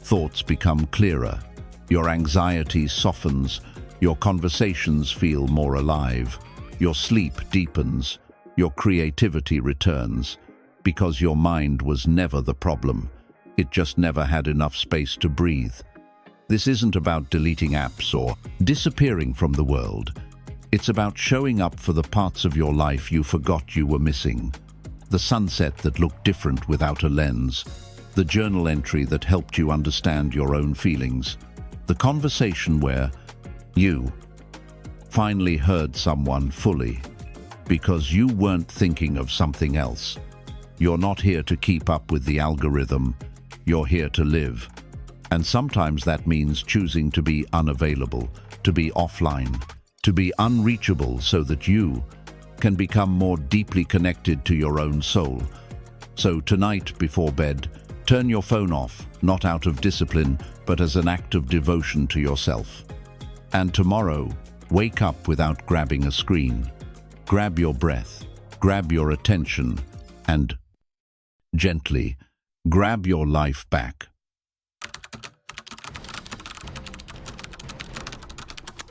thoughts become clearer. Your anxiety softens. Your conversations feel more alive. Your sleep deepens. Your creativity returns. Because your mind was never the problem. It just never had enough space to breathe. This isn't about deleting apps or disappearing from the world. It's about showing up for the parts of your life you forgot you were missing. The sunset that looked different without a lens. The journal entry that helped you understand your own feelings. The conversation where you finally heard someone fully because you weren't thinking of something else. You're not here to keep up with the algorithm. You're here to live. And sometimes that means choosing to be unavailable, to be offline, to be unreachable so that you can become more deeply connected to your own soul. So tonight before bed, turn your phone off, not out of discipline, but as an act of devotion to yourself. And tomorrow, wake up without grabbing a screen. Grab your breath, grab your attention, and gently grab your life back.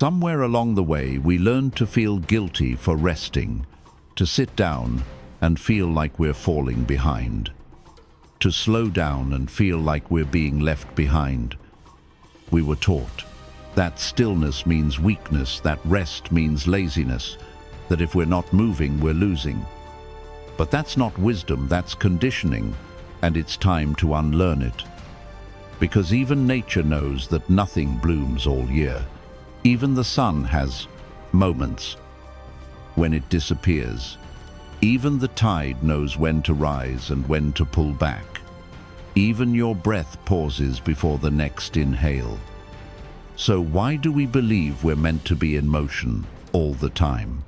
Somewhere along the way, we learned to feel guilty for resting, to sit down and feel like we're falling behind, to slow down and feel like we're being left behind. We were taught that stillness means weakness, that rest means laziness, that if we're not moving, we're losing. But that's not wisdom, that's conditioning, and it's time to unlearn it. Because even nature knows that nothing blooms all year. Even the sun has moments when it disappears. Even the tide knows when to rise and when to pull back. Even your breath pauses before the next inhale. So why do we believe we're meant to be in motion all the time?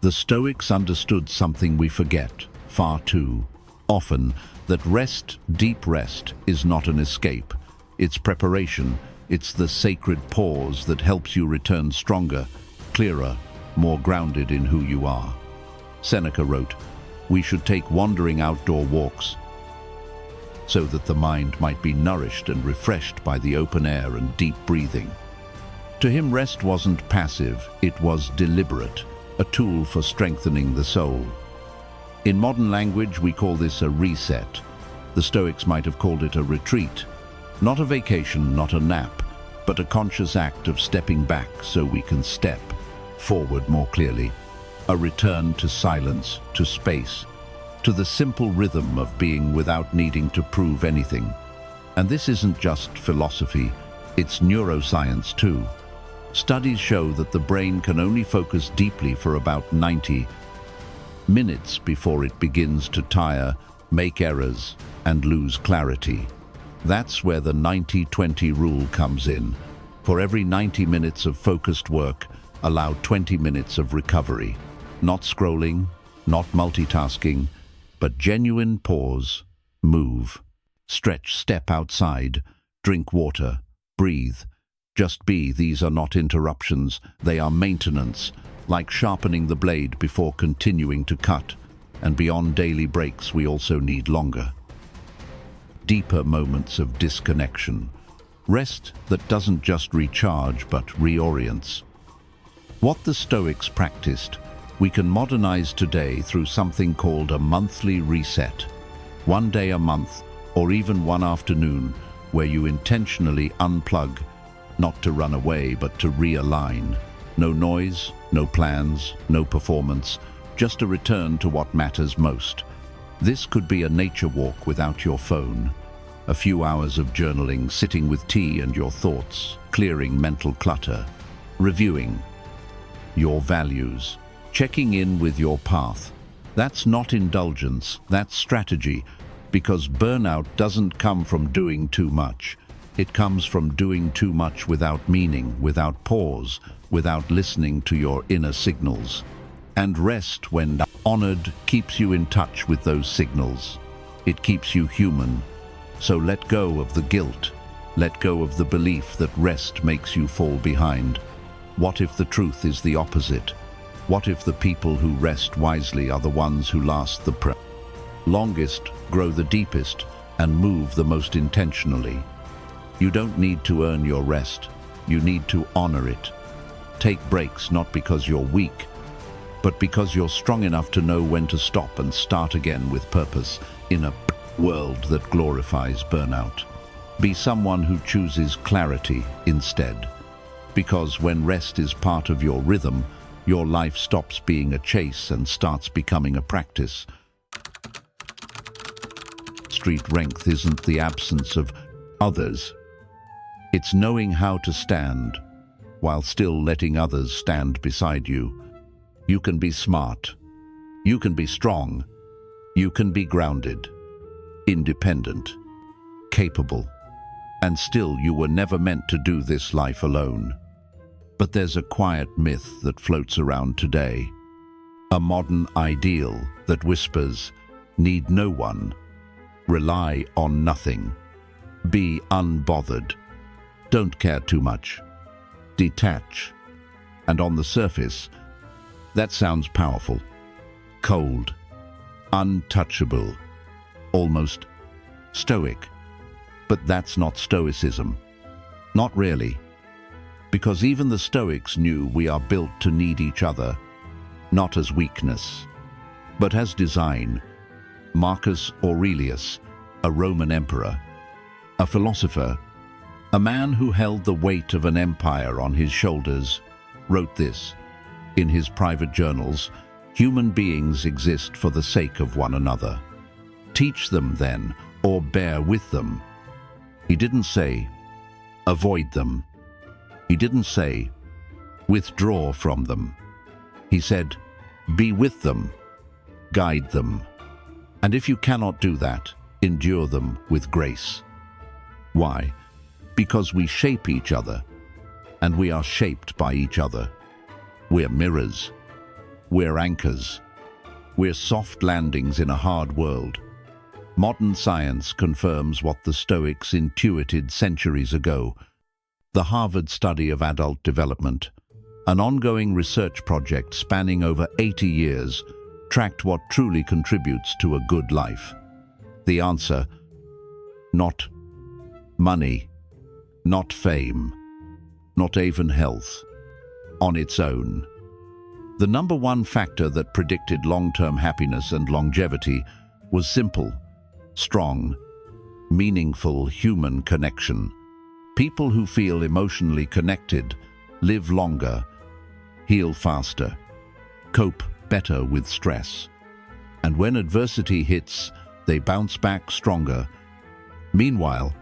The Stoics understood something we forget far too often, that rest, deep rest, is not an escape. It's preparation. It's the sacred pause that helps you return stronger, clearer, more grounded in who you are. Seneca wrote, "We should take wandering outdoor walks so that the mind might be nourished and refreshed by the open air and deep breathing." To him, rest wasn't passive, it was deliberate, a tool for strengthening the soul. In modern language, we call this a reset. The Stoics might have called it a retreat. Not a vacation, not a nap, but a conscious act of stepping back so we can step forward more clearly. A return to silence, to space, to the simple rhythm of being without needing to prove anything. And this isn't just philosophy, it's neuroscience too. Studies show that the brain can only focus deeply for about 90 minutes before it begins to tire, make errors, and lose clarity. That's where the 90-20 rule comes in. For every 90 minutes of focused work, allow 20 minutes of recovery. Not scrolling, not multitasking, but genuine pause, move, stretch, step outside, drink water, breathe. Just be. These are not interruptions, they are maintenance, like sharpening the blade before continuing to cut. And beyond daily breaks, we also need longer, deeper moments of disconnection. Rest that doesn't just recharge but reorients. What the Stoics practiced, we can modernize today through something called a monthly reset. One day a month, or even one afternoon, where you intentionally unplug, not to run away but to realign. No noise, no plans, no performance, just a return to what matters most. This could be a nature walk without your phone, a few hours of journaling, sitting with tea and your thoughts, clearing mental clutter, reviewing your values, checking in with your path. That's not indulgence, that's strategy, because burnout doesn't come from doing too much. It comes from doing too much without meaning, without pause, without listening to your inner signals. And rest, when honored, keeps you in touch with those signals. It keeps you human. So let go of the guilt. Let go of the belief that rest makes you fall behind. What if the truth is the opposite? What if the people who rest wisely are the ones who last the longest, grow the deepest, and move the most intentionally? You don't need to earn your rest. You need to honor it. Take breaks not because you're weak, but because you're strong enough to know when to stop and start again with purpose in a world that glorifies burnout. Be someone who chooses clarity instead. Because when rest is part of your rhythm, your life stops being a chase and starts becoming a practice. Strength isn't the absence of others. It's knowing how to stand while still letting others stand beside you. You can be smart. You can be strong. You can be grounded, independent, capable. And still, you were never meant to do this life alone. But there's a quiet myth that floats around today. A modern ideal that whispers, need no one, rely on nothing, be unbothered, don't care too much, detach. And on the surface, that sounds powerful, cold, untouchable, almost stoic. But that's not Stoicism. Not really. Because even the Stoics knew we are built to need each other, not as weakness, but as design. Marcus Aurelius, a Roman emperor, a philosopher, a man who held the weight of an empire on his shoulders, wrote this in his private journals: "Human beings exist for the sake of one another. Teach them then, or bear with them." He didn't say, avoid them. He didn't say, withdraw from them. He said, be with them, guide them. And if you cannot do that, endure them with grace. Why? Because we shape each other, and we are shaped by each other. We're mirrors. We're anchors. We're soft landings in a hard world. Modern science confirms what the Stoics intuited centuries ago. The Harvard study of adult development, an ongoing research project spanning over 80 years, tracked what truly contributes to a good life. The answer: not money, not fame, not even health, on its own. The number one factor that predicted long-term happiness and longevity was simple: strong, meaningful human connection. People who feel emotionally connected live longer, heal faster, cope better with stress. And when adversity hits, they bounce back stronger. Meanwhile,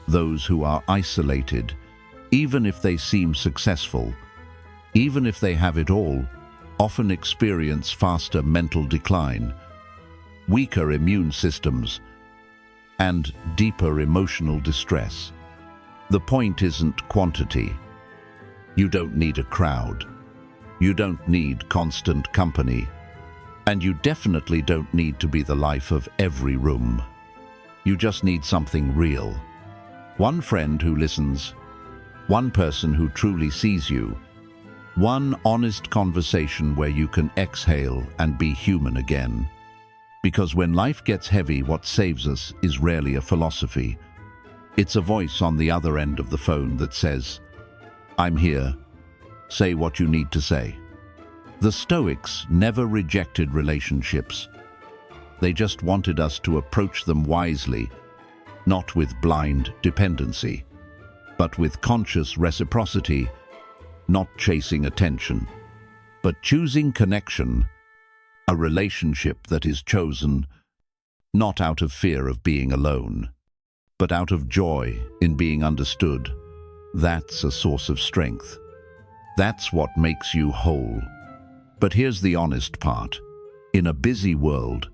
those who are isolated, even if they seem successful, even if they have it all, often experience faster mental decline, weaker immune systems, and deeper emotional distress. The point isn't quantity. You don't need a crowd. You don't need constant company. And you definitely don't need to be the life of every room. You just need something real. One friend who listens, one person who truly sees you, one honest conversation where you can exhale and be human again. Because when life gets heavy, what saves us is rarely a philosophy. It's a voice on the other end of the phone that says, "I'm here. Say what you need to say." The Stoics never rejected relationships. They just wanted us to approach them wisely, not with blind dependency, but with conscious reciprocity, not chasing attention, but choosing connection, a relationship that is chosen not out of fear of being alone, but out of joy in being understood. That's a source of strength. That's what makes you whole. But here's the honest part. In a busy world,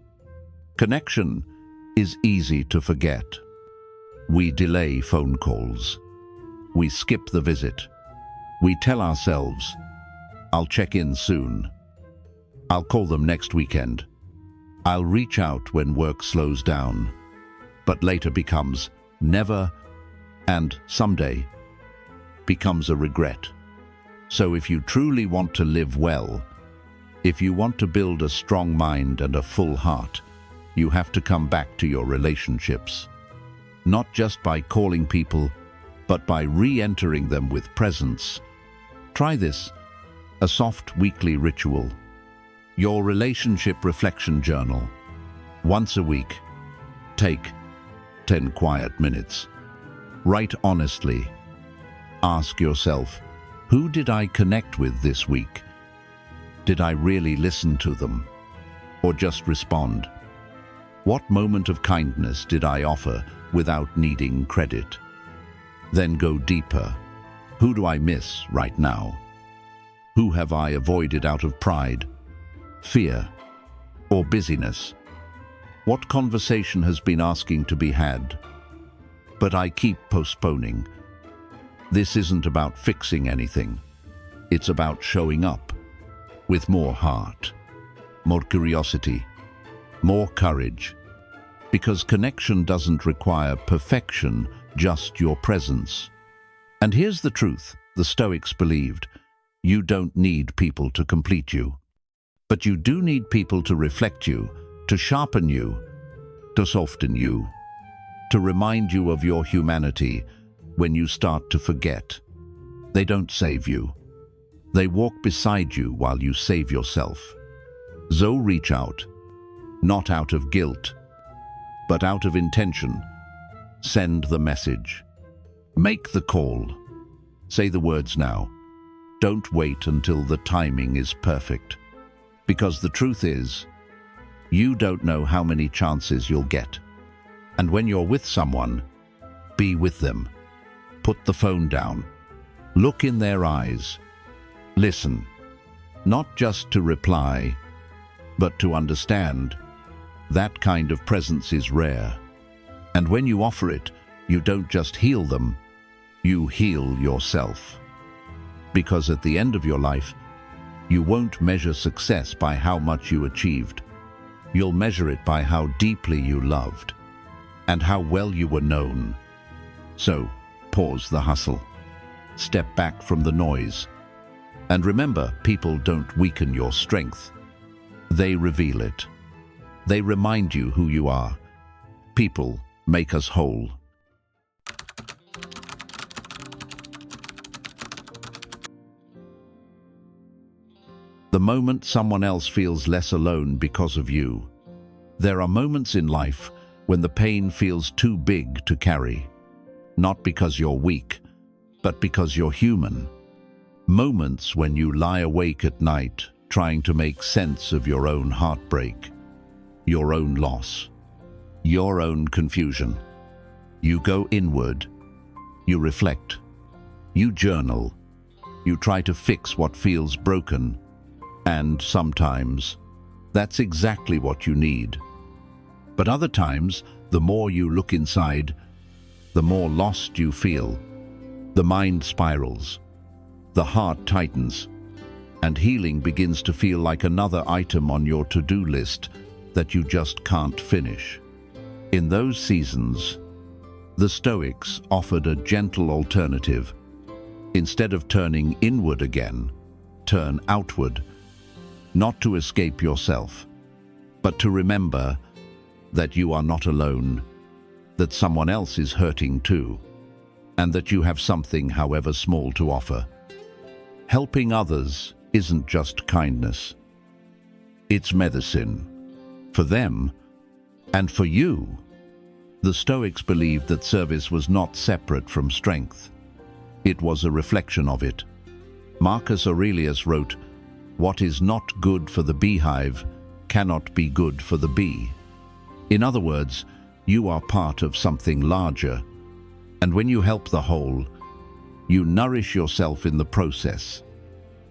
connection is easy to forget. We delay phone calls. We skip the visit. We tell ourselves, "I'll check in soon. I'll call them next weekend. I'll reach out when work slows down." But later becomes never, and someday becomes a regret. So if you truly want to live well, if you want to build a strong mind and a full heart, you have to come back to your relationships. Not just by calling people, but by re-entering them with presence. Try this, a soft weekly ritual. Your relationship reflection journal. Once a week, take 10 quiet minutes. Write honestly. Ask yourself, who did I connect with this week? Did I really listen to them? Or just respond? What moment of kindness did I offer without needing credit? Then go deeper. Who do I miss right now? Who have I avoided out of pride, fear, or busyness? What conversation has been asking to be had, but I keep postponing? This isn't about fixing anything. It's about showing up with more heart, more curiosity, more courage. Because connection doesn't require perfection, just your presence. And here's the truth: the Stoics believed, you don't need people to complete you. But you do need people to reflect you, to sharpen you, to soften you, to remind you of your humanity when you start to forget. They don't save you. They walk beside you while you save yourself. So reach out, not out of guilt, but out of intention. Send the message. Make the call. Say the words now. Don't wait until the timing is perfect. Because the truth is, you don't know how many chances you'll get. And when you're with someone, be with them. Put the phone down. Look in their eyes. Listen, not just to reply, but to understand. That kind of presence is rare. And when you offer it, you don't just heal them, you heal yourself. Because at the end of your life, you won't measure success by how much you achieved. You'll measure it by how deeply you loved and how well you were known. So, pause the hustle. Step back from the noise. And remember, people don't weaken your strength. They reveal it. They remind you who you are. People make us whole. The moment someone else feels less alone because of you. There are moments in life when the pain feels too big to carry. Not because you're weak, but because you're human. Moments when you lie awake at night trying to make sense of your own heartbreak, your own loss, your own confusion. You go inward, you reflect, you journal, you try to fix what feels broken, and sometimes that's exactly what you need. But other times, the more you look inside, the more lost you feel. The mind spirals, the heart tightens, and healing begins to feel like another item on your to-do list that you just can't finish. In those seasons, the Stoics offered a gentle alternative. Instead of turning inward again, turn outward, not to escape yourself, but to remember that you are not alone, that someone else is hurting too, and that you have something, however small, to offer. Helping others isn't just kindness. It's medicine. For them, and for you. The Stoics believed that service was not separate from strength. It was a reflection of it. Marcus Aurelius wrote, "What is not good for the beehive cannot be good for the bee." In other words, you are part of something larger, and when you help the whole, you nourish yourself in the process.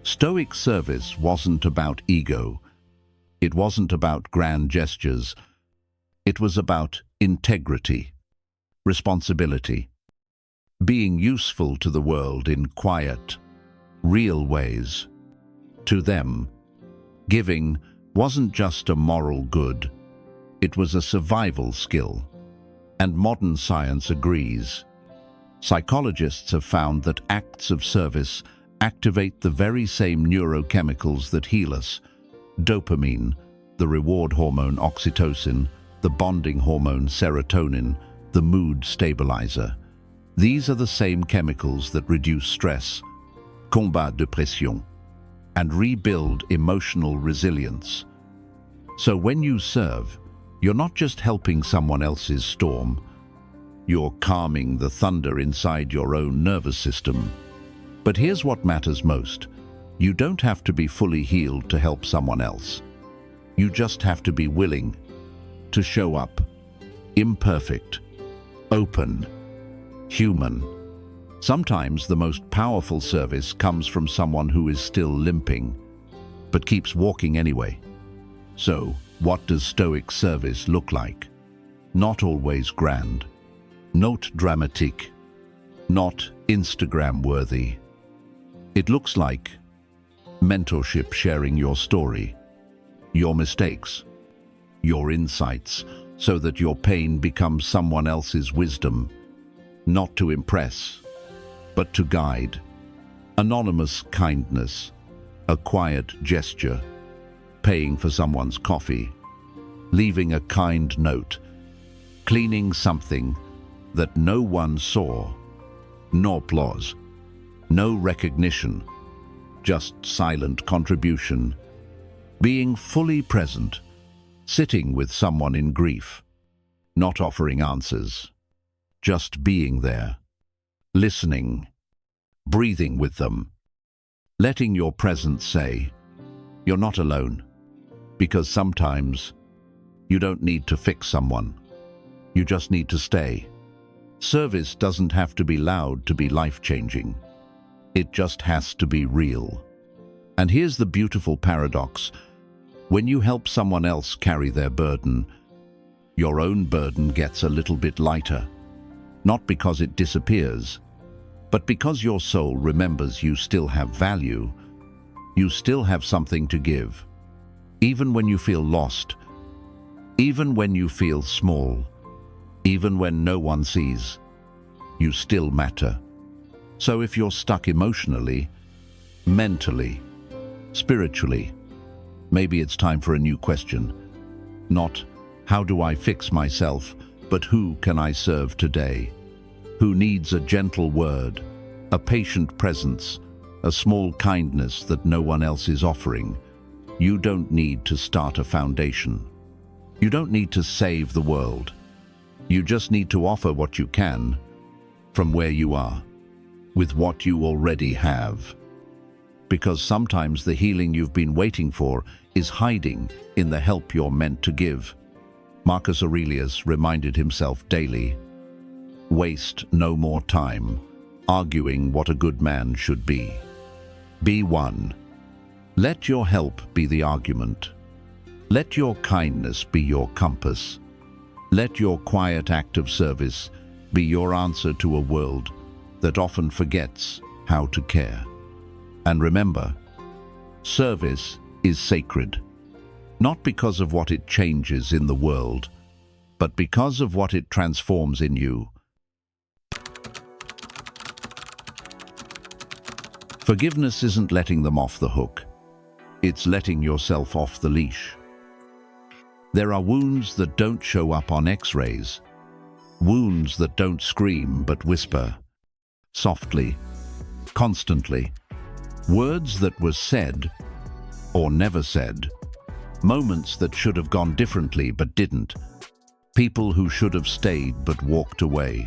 Stoic service wasn't about ego. It wasn't about grand gestures. It was about integrity, responsibility, being useful to the world in quiet, real ways. To them, giving wasn't just a moral good, it was a survival skill. And modern science agrees. Psychologists have found that acts of service activate the very same neurochemicals that heal us: dopamine, the reward hormone oxytocin, the bonding hormone serotonin, the mood stabilizer. These are the same chemicals that reduce stress, combat dépression, and rebuild emotional resilience. So when you serve, you're not just helping someone else's storm, you're calming the thunder inside your own nervous system. But here's what matters most. You don't have to be fully healed to help someone else. You just have to be willing to show up, imperfect, open, human. Sometimes the most powerful service comes from someone who is still limping, but keeps walking anyway. So, what does Stoic service look like? Not always grand, not dramatic, not Instagram-worthy. It looks like mentorship, sharing your story, your mistakes, your insights, so that your pain becomes someone else's wisdom, not to impress, but to guide. Anonymous kindness, a quiet gesture, paying for someone's coffee, leaving a kind note, cleaning something that no one saw, no applause, no recognition, just silent contribution, being fully present, sitting with someone in grief, not offering answers, just being there, listening, breathing with them, letting your presence say, "You're not alone," because sometimes you don't need to fix someone, you just need to stay. Service doesn't have to be loud to be life-changing. It just has to be real. And here's the beautiful paradox. When you help someone else carry their burden, your own burden gets a little bit lighter, not because it disappears, but because your soul remembers you still have value, you still have something to give. Even when you feel lost, even when you feel small, even when no one sees, you still matter. So if you're stuck emotionally, mentally, spiritually, maybe it's time for a new question. Not, how do I fix myself, but who can I serve today? Who needs a gentle word, a patient presence, a small kindness that no one else is offering? You don't need to start a foundation. You don't need to save the world. You just need to offer what you can from where you are, with what you already have. Because sometimes the healing you've been waiting for is hiding in the help you're meant to give. Marcus Aurelius reminded himself daily, waste no more time arguing what a good man should be. Be one. Let your help be the argument. Let your kindness be your compass. Let your quiet act of service be your answer to a world that often forgets how to care. And remember, service is sacred, not because of what it changes in the world, but because of what it transforms in you. Forgiveness isn't letting them off the hook. It's letting yourself off the leash. There are wounds that don't show up on X-rays, wounds that don't scream but whisper, softly, constantly, words that were said or never said, moments that should have gone differently but didn't, people who should have stayed but walked away,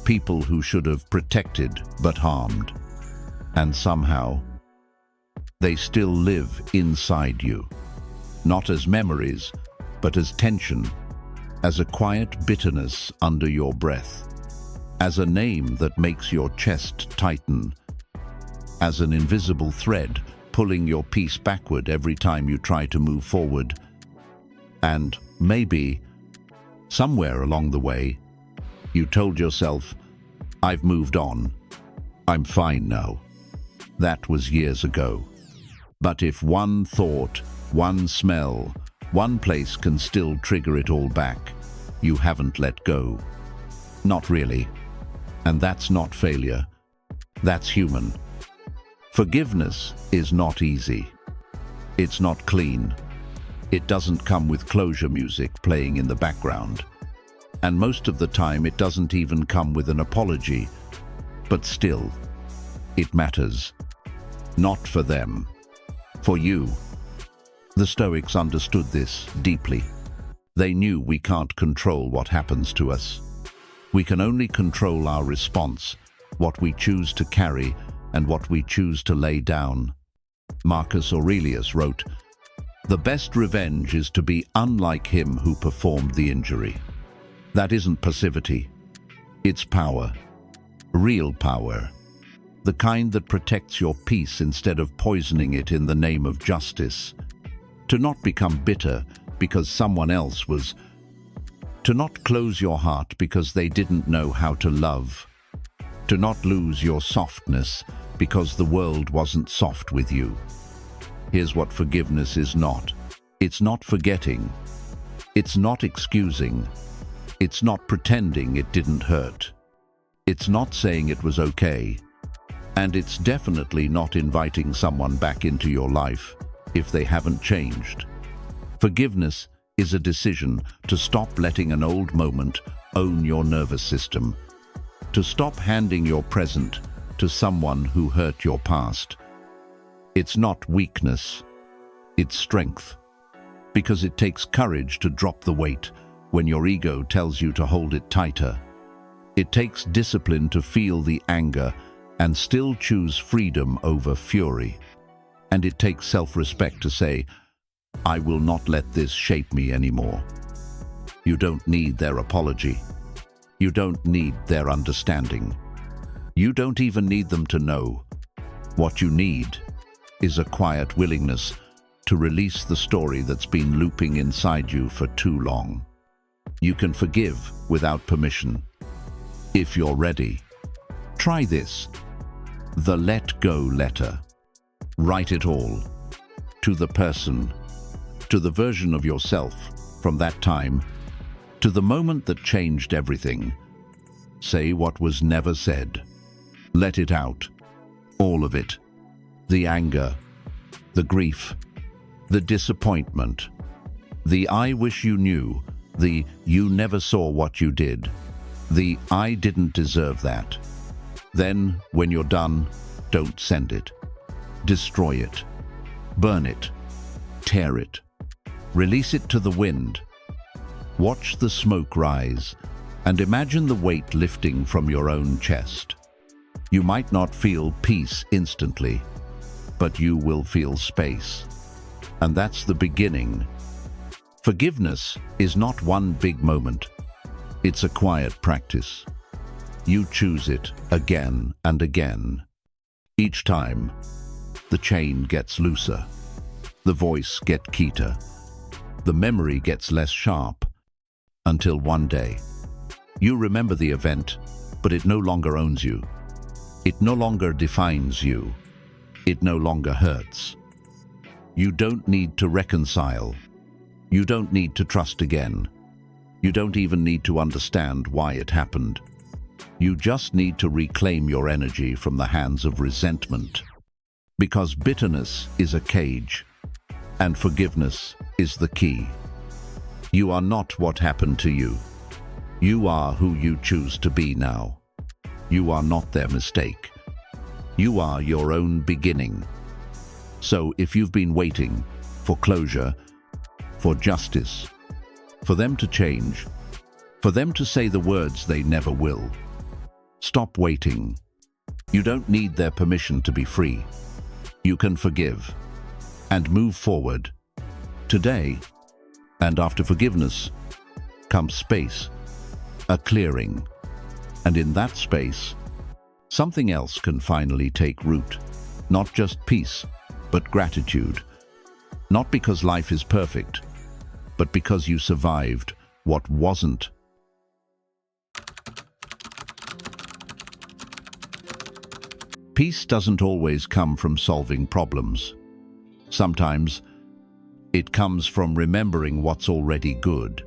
people who should have protected but harmed. And somehow, they still live inside you, not as memories, but as tension, as a quiet bitterness under your breath, as a name that makes your chest tighten, as an invisible thread pulling your peace backward every time you try to move forward. And maybe, somewhere along the way, you told yourself, I've moved on, I'm fine now. That was years ago. But if one thought, one smell, one place can still trigger it all back, you haven't let go. Not really. And that's not failure. That's human. Forgiveness is not easy. It's not clean. It doesn't come with closure music playing in the background. And most of the time it doesn't even come with an apology. But still, it matters. Not for them. For you. The Stoics understood this deeply. They knew we can't control what happens to us. We can only control our response, what we choose to carry and what we choose to lay down. Marcus Aurelius wrote, "The best revenge is to be unlike him who performed the injury." That isn't passivity. It's power. Real power. The kind that protects your peace instead of poisoning it in the name of justice. To not become bitter because someone else was. To not close your heart because they didn't know how to love. To not lose your softness because the world wasn't soft with you. Here's what forgiveness is not. It's not forgetting. It's not excusing. It's not pretending it didn't hurt. It's not saying it was okay. And it's definitely not inviting someone back into your life if they haven't changed. Forgiveness is a decision to stop letting an old moment own your nervous system, to stop handing your present to someone who hurt your past. It's not weakness, it's strength, because it takes courage to drop the weight when your ego tells you to hold it tighter. It takes discipline to feel the anger and still choose freedom over fury. And it takes self-respect to say, I will not let this shape me anymore. You don't need their apology. You don't need their understanding. You don't even need them to know. What you need is a quiet willingness to release the story that's been looping inside you for too long. You can forgive without permission. If you're ready, try this. The let go letter. Write it all. To the person, to the version of yourself from that time, to the moment that changed everything. Say what was never said. Let it out. All of it. The anger, the grief, the disappointment, the I wish you knew, the you never saw what you did, the I didn't deserve that. Then, when you're done, don't send it. Destroy it. Burn it. Tear it. Release it to the wind. Watch the smoke rise and imagine the weight lifting from your own chest. You might not feel peace instantly, but you will feel space. And that's the beginning. Forgiveness is not one big moment. It's a quiet practice. You choose it again and again. Each time, the chain gets looser. The voice gets quieter. The memory gets less sharp. Until one day, you remember the event, but it no longer owns you. It no longer defines you. It no longer hurts. You don't need to reconcile. You don't need to trust again. You don't even need to understand why it happened. You just need to reclaim your energy from the hands of resentment. Because bitterness is a cage, and forgiveness is the key. You are not what happened to you. You are who you choose to be now. You are not their mistake. You are your own beginning. So if you've been waiting for closure, for justice, for them to change, for them to say the words they never will, stop waiting. You don't need their permission to be free. You can forgive and move forward. Today, and after forgiveness, comes space, a clearing. And in that space, something else can finally take root. Not just peace, but gratitude. Not because life is perfect, but because you survived what wasn't. Peace doesn't always come from solving problems. Sometimes it comes from remembering what's already good.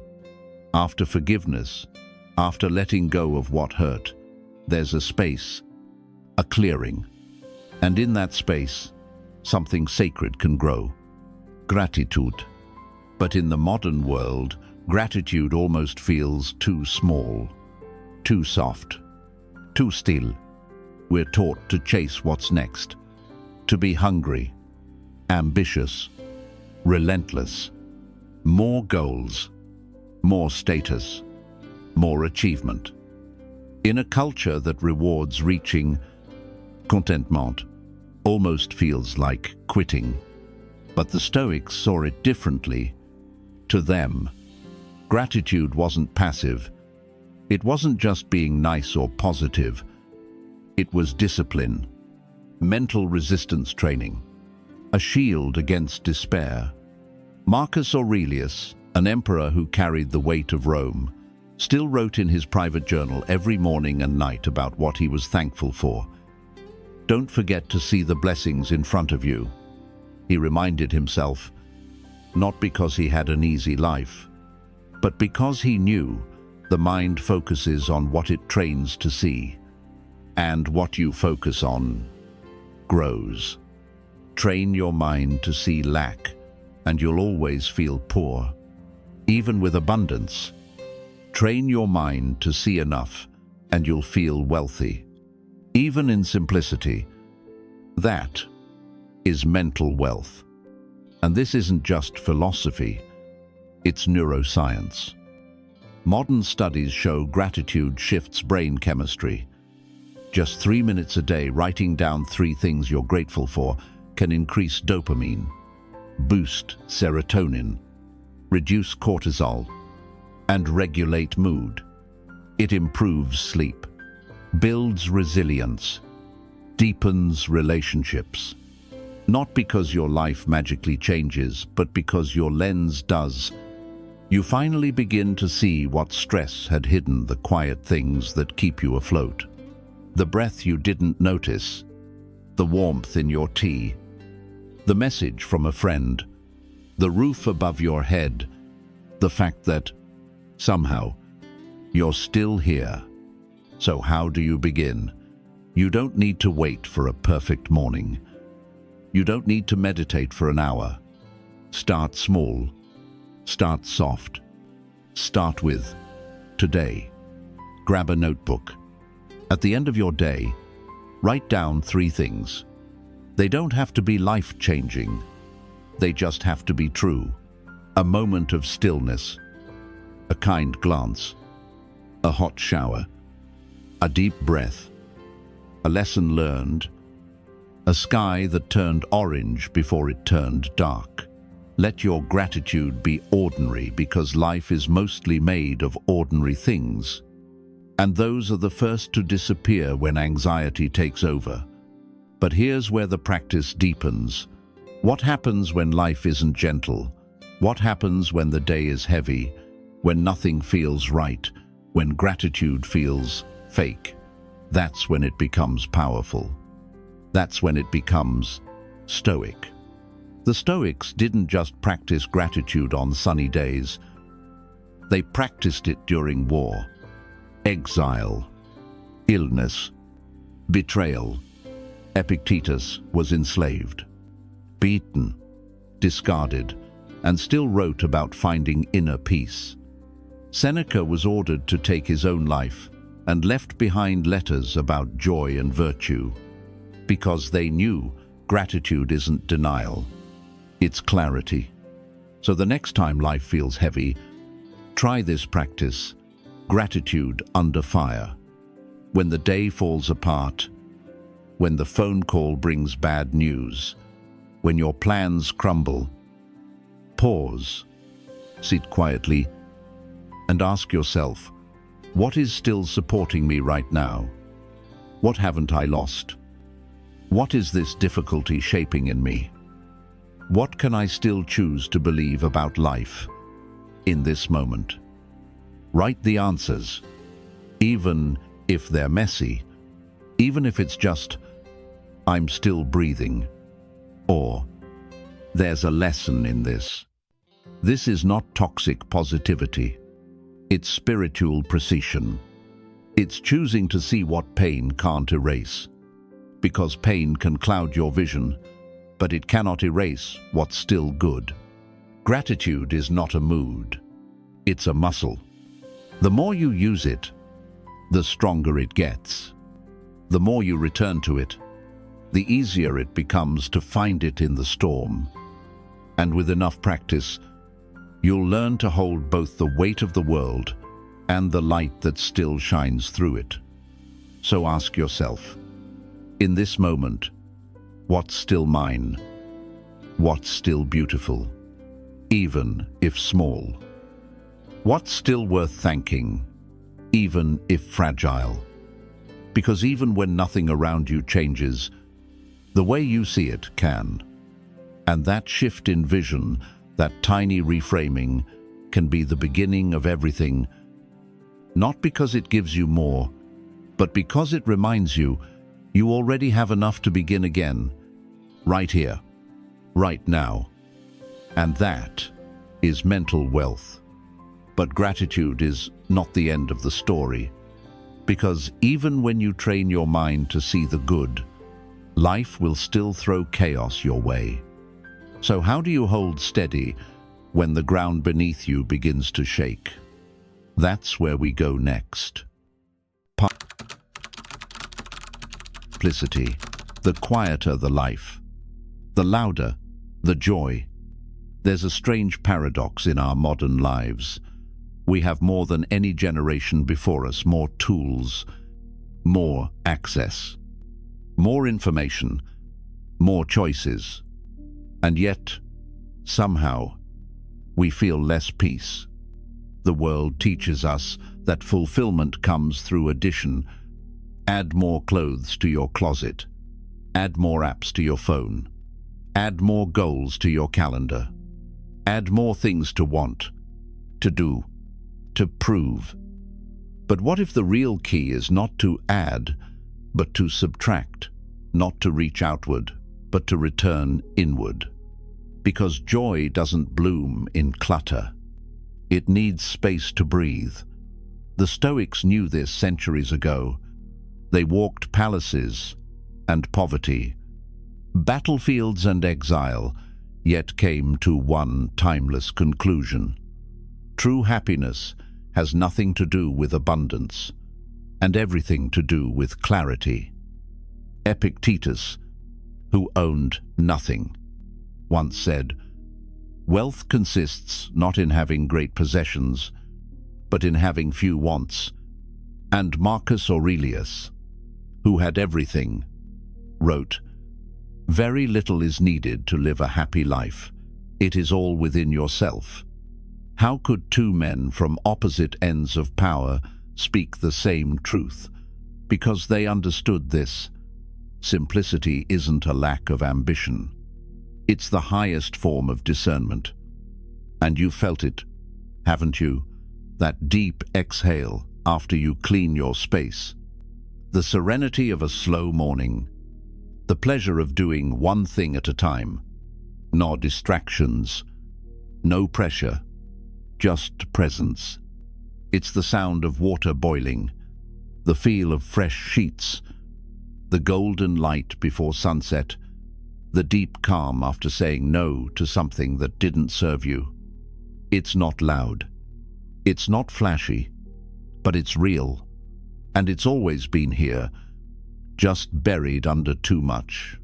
After forgiveness, after letting go of what hurt, there's a space, a clearing. And in that space, something sacred can grow. Gratitude. But in the modern world, gratitude almost feels too small, too soft, too still. We're taught to chase what's next, to be hungry, ambitious, relentless. More goals, more status, more achievement. In a culture that rewards reaching, contentement almost feels like quitting. But the Stoics saw it differently. To them, gratitude wasn't passive. It wasn't just being nice or positive. It was discipline, mental resistance training, a shield against despair. Marcus Aurelius, an emperor who carried the weight of Rome, still wrote in his private journal every morning and night about what he was thankful for. Don't forget to see the blessings in front of you, he reminded himself, not because he had an easy life, but because he knew the mind focuses on what it trains to see, and what you focus on grows. Train your mind to see lack, and you'll always feel poor. Even with abundance, train your mind to see enough, and you'll feel wealthy. Even in simplicity, that is mental wealth. And this isn't just philosophy, it's neuroscience. Modern studies show gratitude shifts brain chemistry. Just 3 minutes a day writing down 3 things you're grateful for can increase dopamine, boost serotonin, reduce cortisol, and regulate mood. It improves sleep, builds resilience, deepens relationships. Not because your life magically changes, but because your lens does. You finally begin to see what stress had hidden, the quiet things that keep you afloat. The breath you didn't notice, the warmth in your tea, the message from a friend, the roof above your head, the fact that, somehow, you're still here. So how do you begin? You don't need to wait for a perfect morning. You don't need to meditate for an hour. Start small. Start soft. Start with today. Grab a notebook. At the end of your day, write down 3 things. They don't have to be life-changing. They just have to be true. A moment of stillness, a kind glance, a hot shower, a deep breath, a lesson learned, a sky that turned orange before it turned dark. Let your gratitude be ordinary, because life is mostly made of ordinary things. And those are the first to disappear when anxiety takes over. But here's where the practice deepens. What happens when life isn't gentle? What happens when the day is heavy? When nothing feels right? When gratitude feels fake? That's when it becomes powerful. That's when it becomes Stoic. The Stoics didn't just practice gratitude on sunny days. They practiced it during war, exile, illness, betrayal. Epictetus was enslaved, beaten, discarded, and still wrote about finding inner peace. Seneca was ordered to take his own life and left behind letters about joy and virtue, because they knew gratitude isn't denial. It's clarity. So the next time life feels heavy, try this practice, gratitude under fire. When the day falls apart, when the phone call brings bad news, when your plans crumble, pause, sit quietly, and ask yourself, what is still supporting me right now? What haven't I lost? What is this difficulty shaping in me? What can I still choose to believe about life in this moment? Write the answers, even if they're messy, even if it's just, I'm still breathing, or there's a lesson in this. This is not toxic positivity. It's spiritual precision. It's choosing to see what pain can't erase. Because pain can cloud your vision, but it cannot erase what's still good. Gratitude is not a mood. It's a muscle. The more you use it, the stronger it gets. The more you return to it, the easier it becomes to find it in the storm. And with enough practice, you'll learn to hold both the weight of the world and the light that still shines through it. So ask yourself, in this moment, what's still mine? What's still beautiful, even if small? What's still worth thanking, even if fragile? Because even when nothing around you changes, the way you see it can. And that shift in vision, that tiny reframing, can be the beginning of everything, not because it gives you more, but because it reminds you you already have enough to begin again, right here, right now. And that is mental wealth. But gratitude is not the end of the story, because even when you train your mind to see the good, life will still throw chaos your way. So how do you hold steady when the ground beneath you begins to shake? That's where we go next. Simplicity. The quieter the life, the louder the joy. There's a strange paradox in our modern lives. We have more than any generation before us, more tools, more access, more information, more choices. And yet, somehow, we feel less peace. The world teaches us that fulfillment comes through addition. Add more clothes to your closet. Add more apps to your phone. Add more goals to your calendar. Add more things to want. to do, to prove. But what if the real key is not to add, but to subtract, not to reach outward, but to return inward? Because joy doesn't bloom in clutter. It needs space to breathe. The Stoics knew this centuries ago. They walked palaces and poverty, battlefields and exile, yet came to one timeless conclusion. True happiness has nothing to do with abundance, and everything to do with clarity. Epictetus, who owned nothing, once said, "Wealth consists not in having great possessions, but in having few wants." And Marcus Aurelius, who had everything, wrote, "Very little is needed to live a happy life. It is all within yourself." How could two men from opposite ends of power speak the same truth? Because they understood this. Simplicity isn't a lack of ambition. It's the highest form of discernment. And you felt it, haven't you? That deep exhale after you clean your space. The serenity of a slow morning. The pleasure of doing one thing at a time. No distractions, no pressure, just presence. It's the sound of water boiling, the feel of fresh sheets, the golden light before sunset, the deep calm after saying no to something that didn't serve you. It's not loud. It's not flashy, but it's real. And it's always been here, just buried under too much.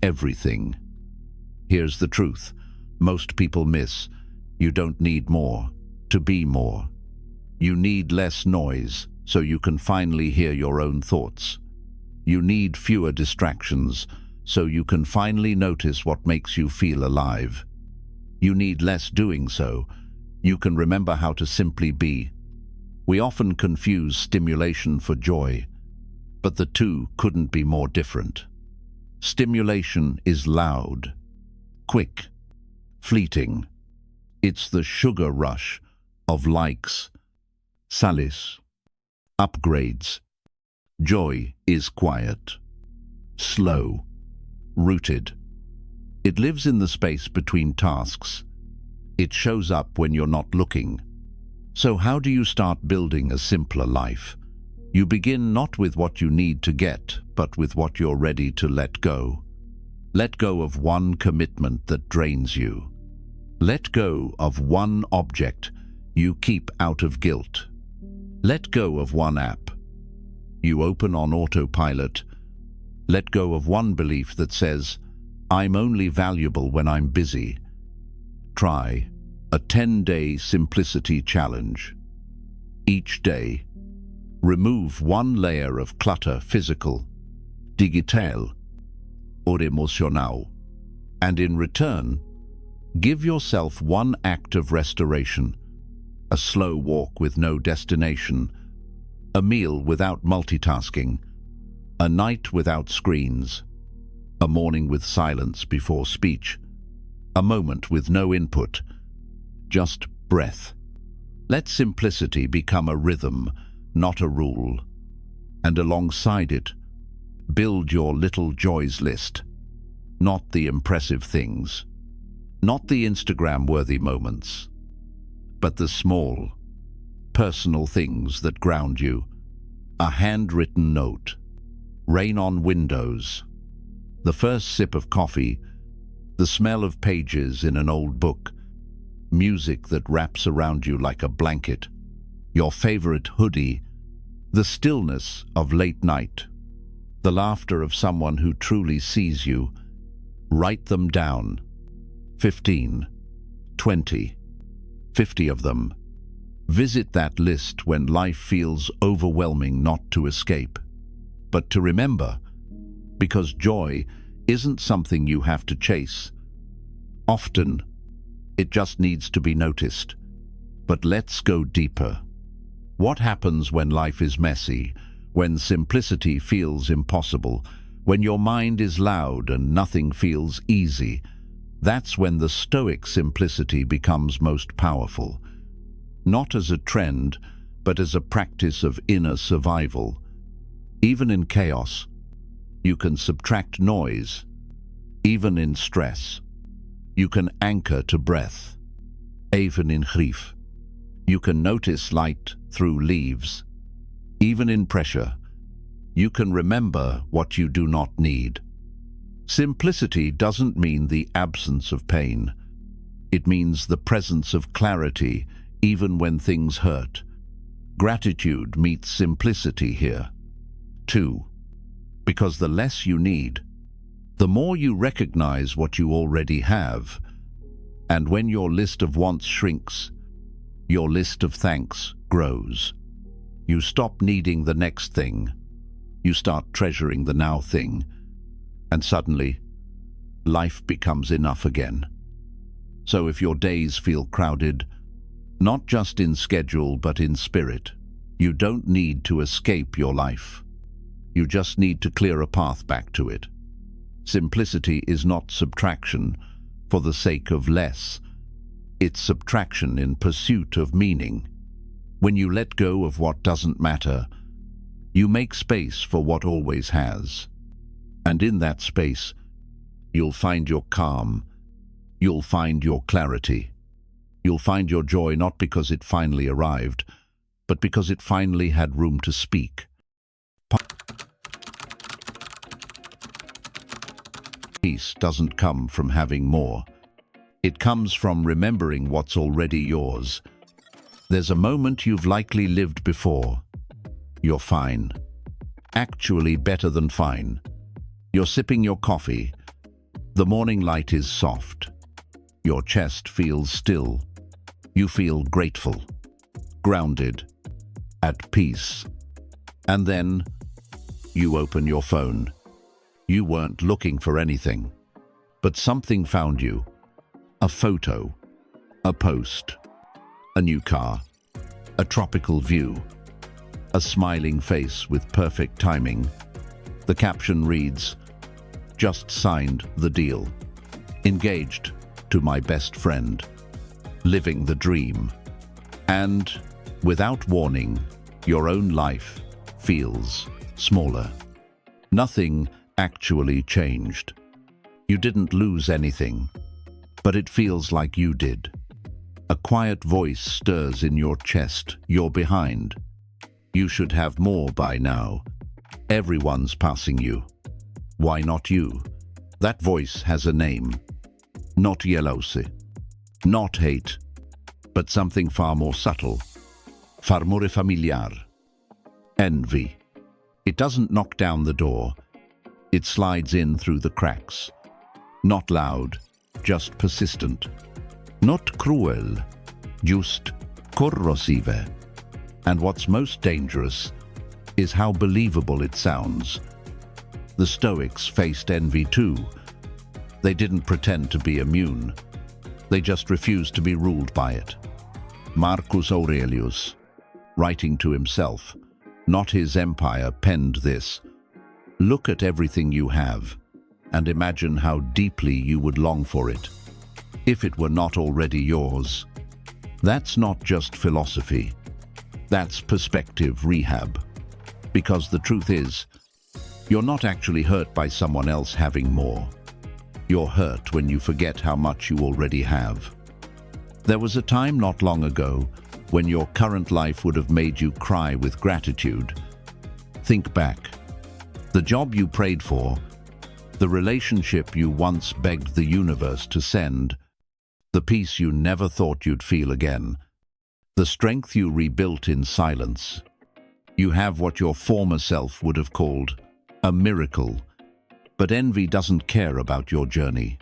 Everything. Here's the truth most people miss. You don't need more to be more. You need less noise so you can finally hear your own thoughts. You need fewer distractions so you can finally notice what makes you feel alive. You need less doing so you can remember how to simply be. We often confuse stimulation for joy, but the two couldn't be more different. Stimulation is loud, quick, fleeting. It's the sugar rush of likes, salis, upgrades. Joy is quiet, slow, rooted. It lives in the space between tasks. It shows up when you're not looking. So how do you start building a simpler life? You begin not with what you need to get, but with what you're ready to let go. Let go of one commitment that drains you. Let go of one object you keep out of guilt. Let go of one app you open on autopilot. Let go of one belief that says, "I'm only valuable when I'm busy." Try a 10-day simplicity challenge. Each day, remove one layer of clutter, physical, digital, or emotional, and in return, give yourself one act of restoration, a slow walk with no destination, a meal without multitasking, a night without screens, a morning with silence before speech, a moment with no input, just breath. Let simplicity become a rhythm, not a rule. And alongside it, build your little joys list, not the impressive things, not the Instagram-worthy moments, but the small, personal things that ground you. A handwritten note, rain on windows, the first sip of coffee, the smell of pages in an old book, music that wraps around you like a blanket, your favorite hoodie, the stillness of late night, the laughter of someone who truly sees you. Write them down. 15, 20, 50 of them. Visit that list when life feels overwhelming, not to escape, but to remember, because joy isn't something you have to chase. Often, it just needs to be noticed. But let's go deeper. What happens when life is messy, when simplicity feels impossible, when your mind is loud and nothing feels easy? That's when the Stoic simplicity becomes most powerful. not as a trend, but as a practice of inner survival. Even in chaos, you can subtract noise. Even in stress, you can anchor to breath. Even in grief, you can notice light through leaves. Even in pressure, you can remember what you do not need. Simplicity doesn't mean the absence of pain. It means the presence of clarity, even when things hurt. Gratitude meets simplicity here. 2. Because the less you need, the more you recognize what you already have. And when your list of wants shrinks, your list of thanks grows. You stop needing the next thing. You start treasuring the now thing. And suddenly, life becomes enough again. So if your days feel crowded, not just in schedule but in spirit, you don't need to escape your life. You just need to clear a path back to it. Simplicity is not subtraction for the sake of less. It's subtraction in pursuit of meaning. When you let go of what doesn't matter, you make space for what always has. And in that space, you'll find your calm. You'll find your clarity. You'll find your joy not because it finally arrived, but because it finally had room to speak. Peace doesn't come from having more. It comes from remembering what's already yours. There's a moment you've likely lived before. You're fine. Actually better than fine. You're sipping your coffee. The morning light is soft. Your chest feels still. You feel grateful, grounded, at peace. And then you open your phone. You weren't looking for anything, but something found you. A photo, a post, a new car, a tropical view, a smiling face with perfect timing. The caption reads, "Just signed the deal. Engaged to my best friend. Living the dream." And, without warning, your own life feels smaller. Nothing actually changed. You didn't lose anything, but it feels like you did. A quiet voice stirs in your chest. You're behind. You should have more by now. Everyone's passing you. Why not you? That voice has a name. Not jealousy, not hate, but something far more subtle, far more familiar. Envy. It doesn't knock down the door. It slides in through the cracks. Not loud, just persistent. Not cruel, just corrosive. And what's most dangerous is how believable it sounds. The Stoics faced envy too. They didn't pretend to be immune. They just refused to be ruled by it. Marcus Aurelius, writing to himself, not his empire, penned this: "Look at everything you have, and imagine how deeply you would long for it, if it were not already yours." That's not just philosophy. That's perspective rehab. Because the truth is, you're not actually hurt by someone else having more. You're hurt when you forget how much you already have. There was a time not long ago when your current life would have made you cry with gratitude. Think back. The job you prayed for, the relationship you once begged the universe to send, the peace you never thought you'd feel again, the strength you rebuilt in silence. You have what your former self would have called a miracle. But envy doesn't care about your journey.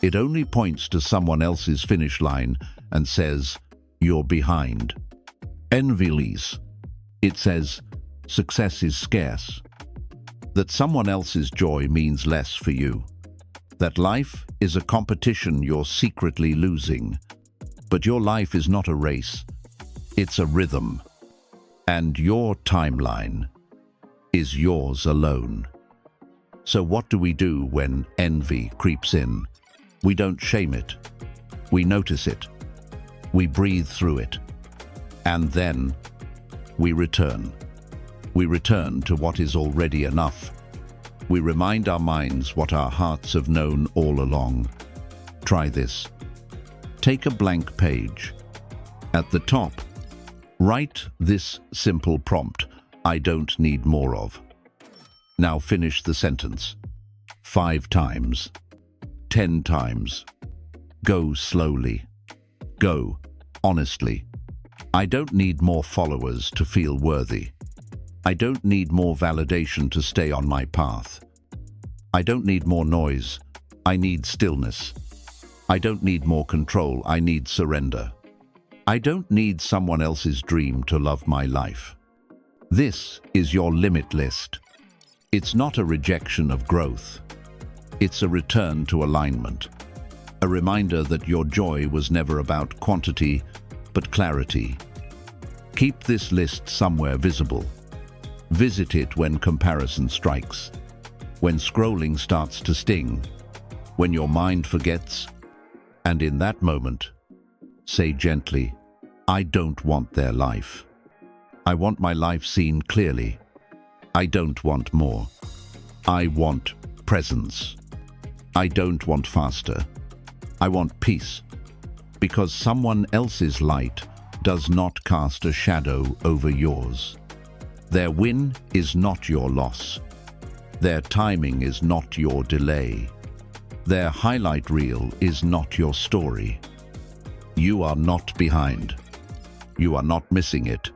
It only points to someone else's finish line and says, "You're behind." Envy leaves. It says, "Success is scarce." That someone else's joy means less for you. That life is a competition you're secretly losing. But your life is not a race. It's a rhythm. And your timeline is yours alone. So what do we do when envy creeps in? We don't shame it. We notice it. We breathe through it. And then we return. We return to what is already enough. We remind our minds what our hearts have known all along. Try this. Take a blank page. At the top, write this simple prompt: I don't need more of. Now finish the sentence. 5 times. 10 times. Go slowly. Go honestly. I don't need more followers to feel worthy. I don't need more validation to stay on my path. I don't need more noise. I need stillness. I don't need more control. I need surrender. I don't need someone else's dream to love my life. This is your limit list. It's not a rejection of growth. It's a return to alignment. A reminder that your joy was never about quantity, but clarity. Keep this list somewhere visible. Visit it when comparison strikes, when scrolling starts to sting, when your mind forgets, and in that moment, say gently, I don't want their life. I want my life seen clearly. I don't want more. I want presence. I don't want faster. I want peace, because someone else's light does not cast a shadow over yours. Their win is not your loss. Their timing is not your delay. Their highlight reel is not your story. You are not behind. You are not missing it.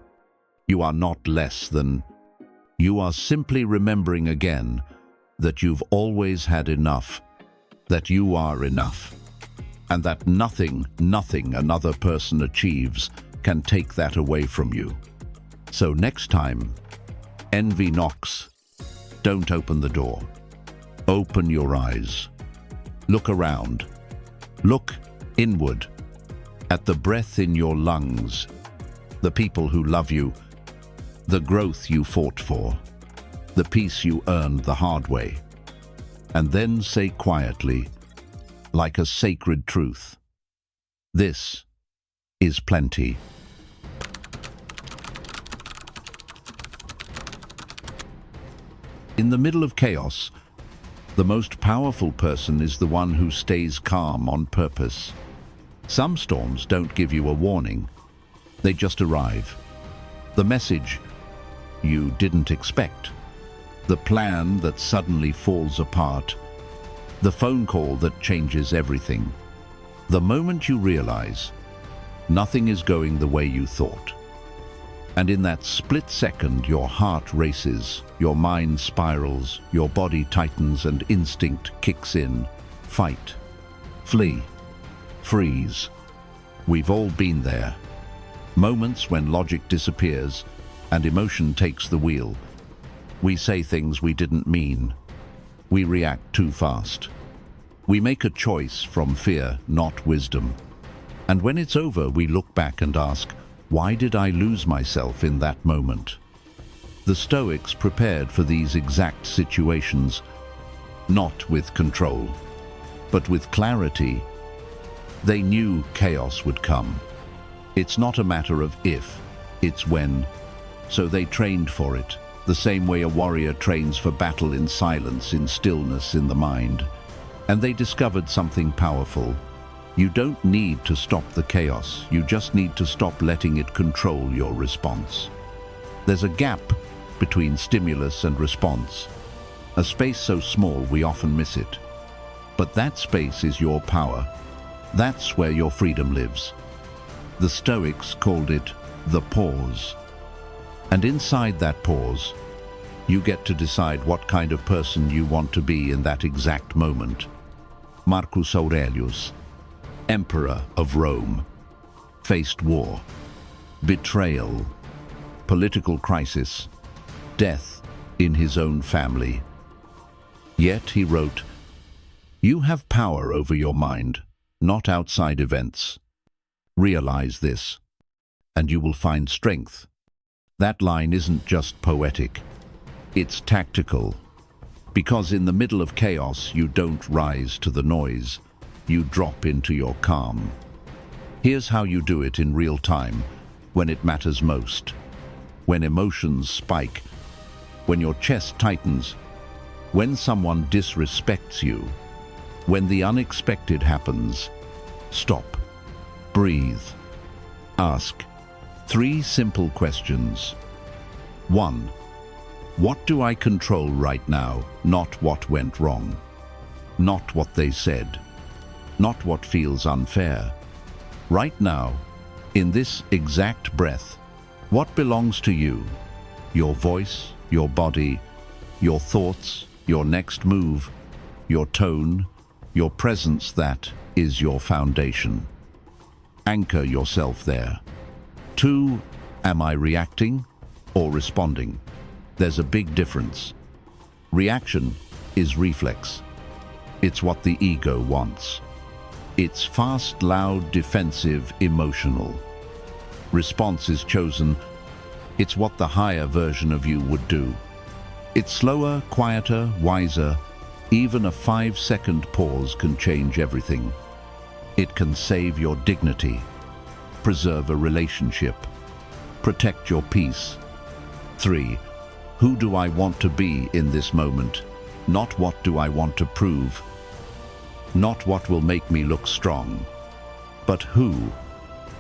You are not less than. You are simply remembering again that you've always had enough, that you are enough, and that nothing another person achieves can take that away from you. So next time envy knocks, don't open the door. Open your eyes. Look around. Look inward at the breath in your lungs, the people who love you, the growth you fought for, the peace you earned the hard way. And then say quietly, like a sacred truth, this is plenty. In the middle of chaos, the most powerful person is the one who stays calm on purpose. Some storms don't give you a warning. They just arrive. The message you didn't expect. The plan that suddenly falls apart. The phone call that changes everything. The moment you realize nothing is going the way you thought. And in that split second, your heart races, your mind spirals, your body tightens, and instinct kicks in. Fight, flee, freeze. We've all been there. Moments when logic disappears and emotion takes the wheel. We say things we didn't mean. We react too fast. We make a choice from fear, not wisdom. And when it's over, we look back and ask, why did I lose myself in that moment? The Stoics prepared for these exact situations, not with control, but with clarity. They knew chaos would come. It's not a matter of if, it's when. So they trained for it, the same way a warrior trains for battle in silence, in stillness, in the mind. And they discovered something powerful. You don't need to stop the chaos, you just need to stop letting it control your response. There's a gap between stimulus and response, a space so small we often miss it. But that space is your power. That's where your freedom lives. The Stoics called it the pause. And inside that pause, you get to decide what kind of person you want to be in that exact moment. Marcus Aurelius, Emperor of Rome, faced war, betrayal, political crisis, death in his own family. Yet he wrote, "You have power over your mind, not outside events. Realize this, and you will find strength." That line isn't just poetic, it's tactical. Because in the middle of chaos, you don't rise to the noise, you drop into your calm. Here's how you do it in real time, when it matters most, when emotions spike, when your chest tightens, when someone disrespects you, when the unexpected happens. Stop, breathe, ask 3 simple questions. 1. What do I control right now? Not what went wrong, not what they said, not what feels unfair. Right now, in this exact breath, what belongs to you? Your voice, your body, your thoughts, your next move, your tone, your presence. That is your foundation. Anchor yourself there. 2. Am I reacting or responding? There's a big difference. Reaction is reflex. It's what the ego wants. It's fast, loud, defensive, emotional. Response is chosen. It's what the higher version of you would do. It's slower, quieter, wiser. Even a 5-second pause can change everything. It can save your dignity, preserve a relationship, protect your peace. 3. Who do I want to be in this moment? Not what do I want to prove, not what will make me look strong, but who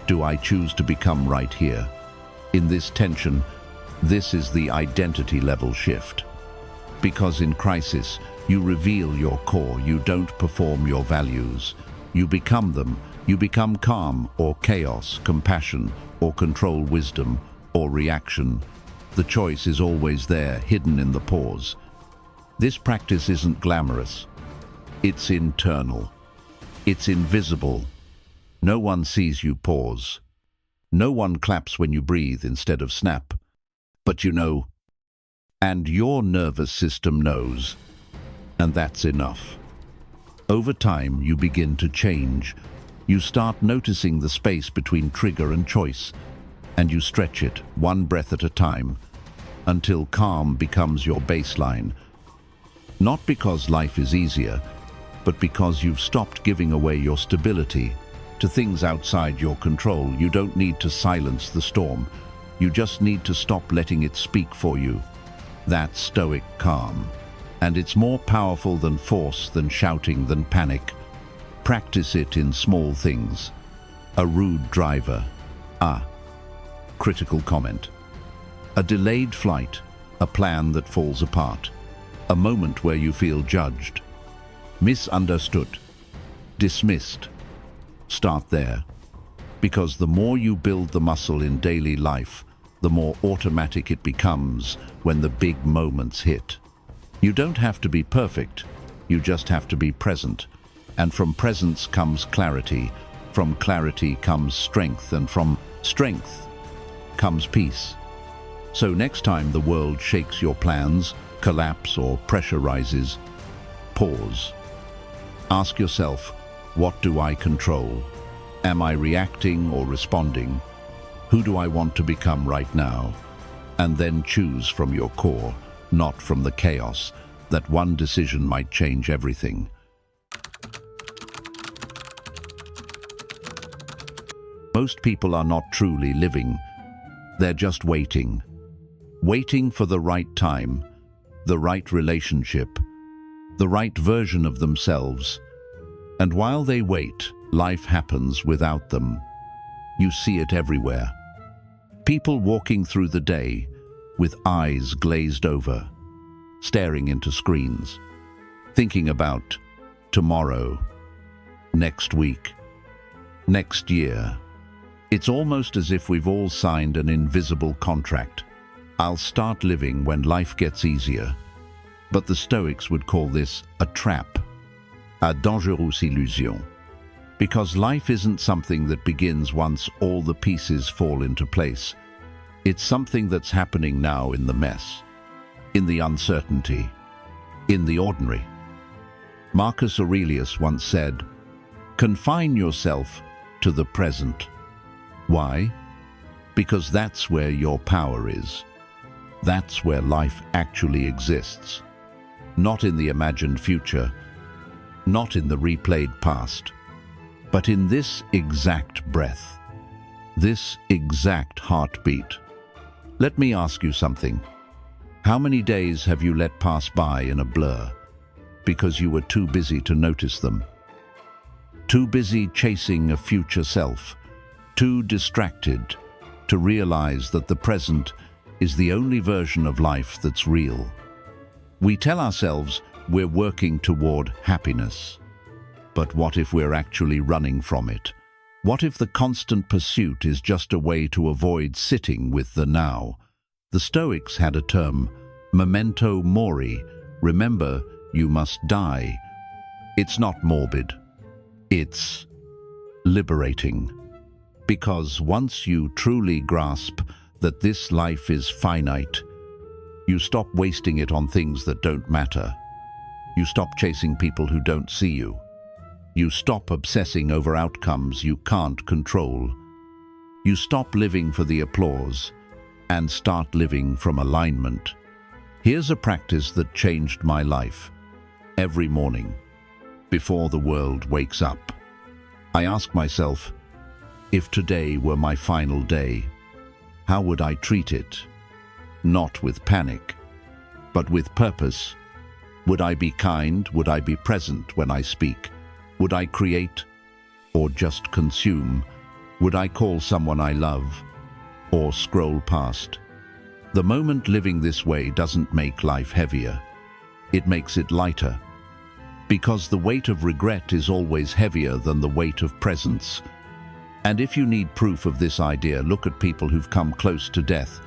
do I choose to become right here? In this tension, this is the identity level shift. Because in crisis, you reveal your core, you don't perform your values. You become them. You become calm or chaos, compassion or control, wisdom or reaction. The choice is always there, hidden in the pause. This practice isn't glamorous. It's internal. It's invisible. No one sees you pause. No one claps when you breathe instead of snap. But you know, and your nervous system knows, and that's enough. Over time, you begin to change. You start noticing the space between trigger and choice, and you stretch it, one breath at a time, until calm becomes your baseline. Not because life is easier, but because you've stopped giving away your stability to things outside your control. You don't need to silence the storm. You just need to stop letting it speak for you. That's Stoic calm. And it's more powerful than force, than shouting, than panic. Practice it in small things. A rude driver. Critical comment. A delayed flight. A plan that falls apart. A moment where you feel judged, misunderstood, dismissed. Start there. Because the more you build the muscle in daily life, the more automatic it becomes when the big moments hit. You don't have to be perfect, you just have to be present. And from presence comes clarity, from clarity comes strength, and from strength comes peace. So next time the world shakes your plans, collapse or pressure rises, pause. Ask yourself, what do I control? Am I reacting or responding? Who do I want to become right now? And then choose from your core, not from the chaos. That one decision might change everything. Most people are not truly living. They're just waiting. Waiting for the right time, the right relationship, the right version of themselves. And while they wait, life happens without them. You see it everywhere. People walking through the day with eyes glazed over, staring into screens, thinking about tomorrow, next week, next year. It's almost as if we've all signed an invisible contract. I'll start living when life gets easier. But the Stoics would call this a trap, a dangereuse illusion. Because life isn't something that begins once all the pieces fall into place. It's something that's happening now in the mess, in the uncertainty, in the ordinary. Marcus Aurelius once said, "Confine yourself to the present." Why? Because that's where your power is. That's where life actually exists. Not in the imagined future, not in the replayed past, but in this exact breath. this exact heartbeat. Let me ask you something. How many days have you let pass by in a blur because you were too busy to notice them? Too busy chasing a future self, too distracted to realize that the present is the only version of life that's real. We tell ourselves we're working toward happiness. But what if we're actually running from it? What if the constant pursuit is just a way to avoid sitting with the now? The Stoics had a term, memento mori, remember you must die. It's not morbid. It's liberating. Because once you truly grasp that this life is finite, you stop wasting it on things that don't matter. You stop chasing people who don't see you. You stop obsessing over outcomes you can't control. You stop living for the applause and start living from alignment. Here's a practice that changed my life. Every morning, before the world wakes up, I ask myself, if today were my final day, how would I treat it? Not with panic, but with purpose. Would I be kind? Would I be present when I speak? Would I create or just consume? Would I call someone I love or scroll past? The moment living this way doesn't make life heavier. It makes it lighter. Because the weight of regret is always heavier than the weight of presence. And if you need proof of this idea, look at people who've come close to death.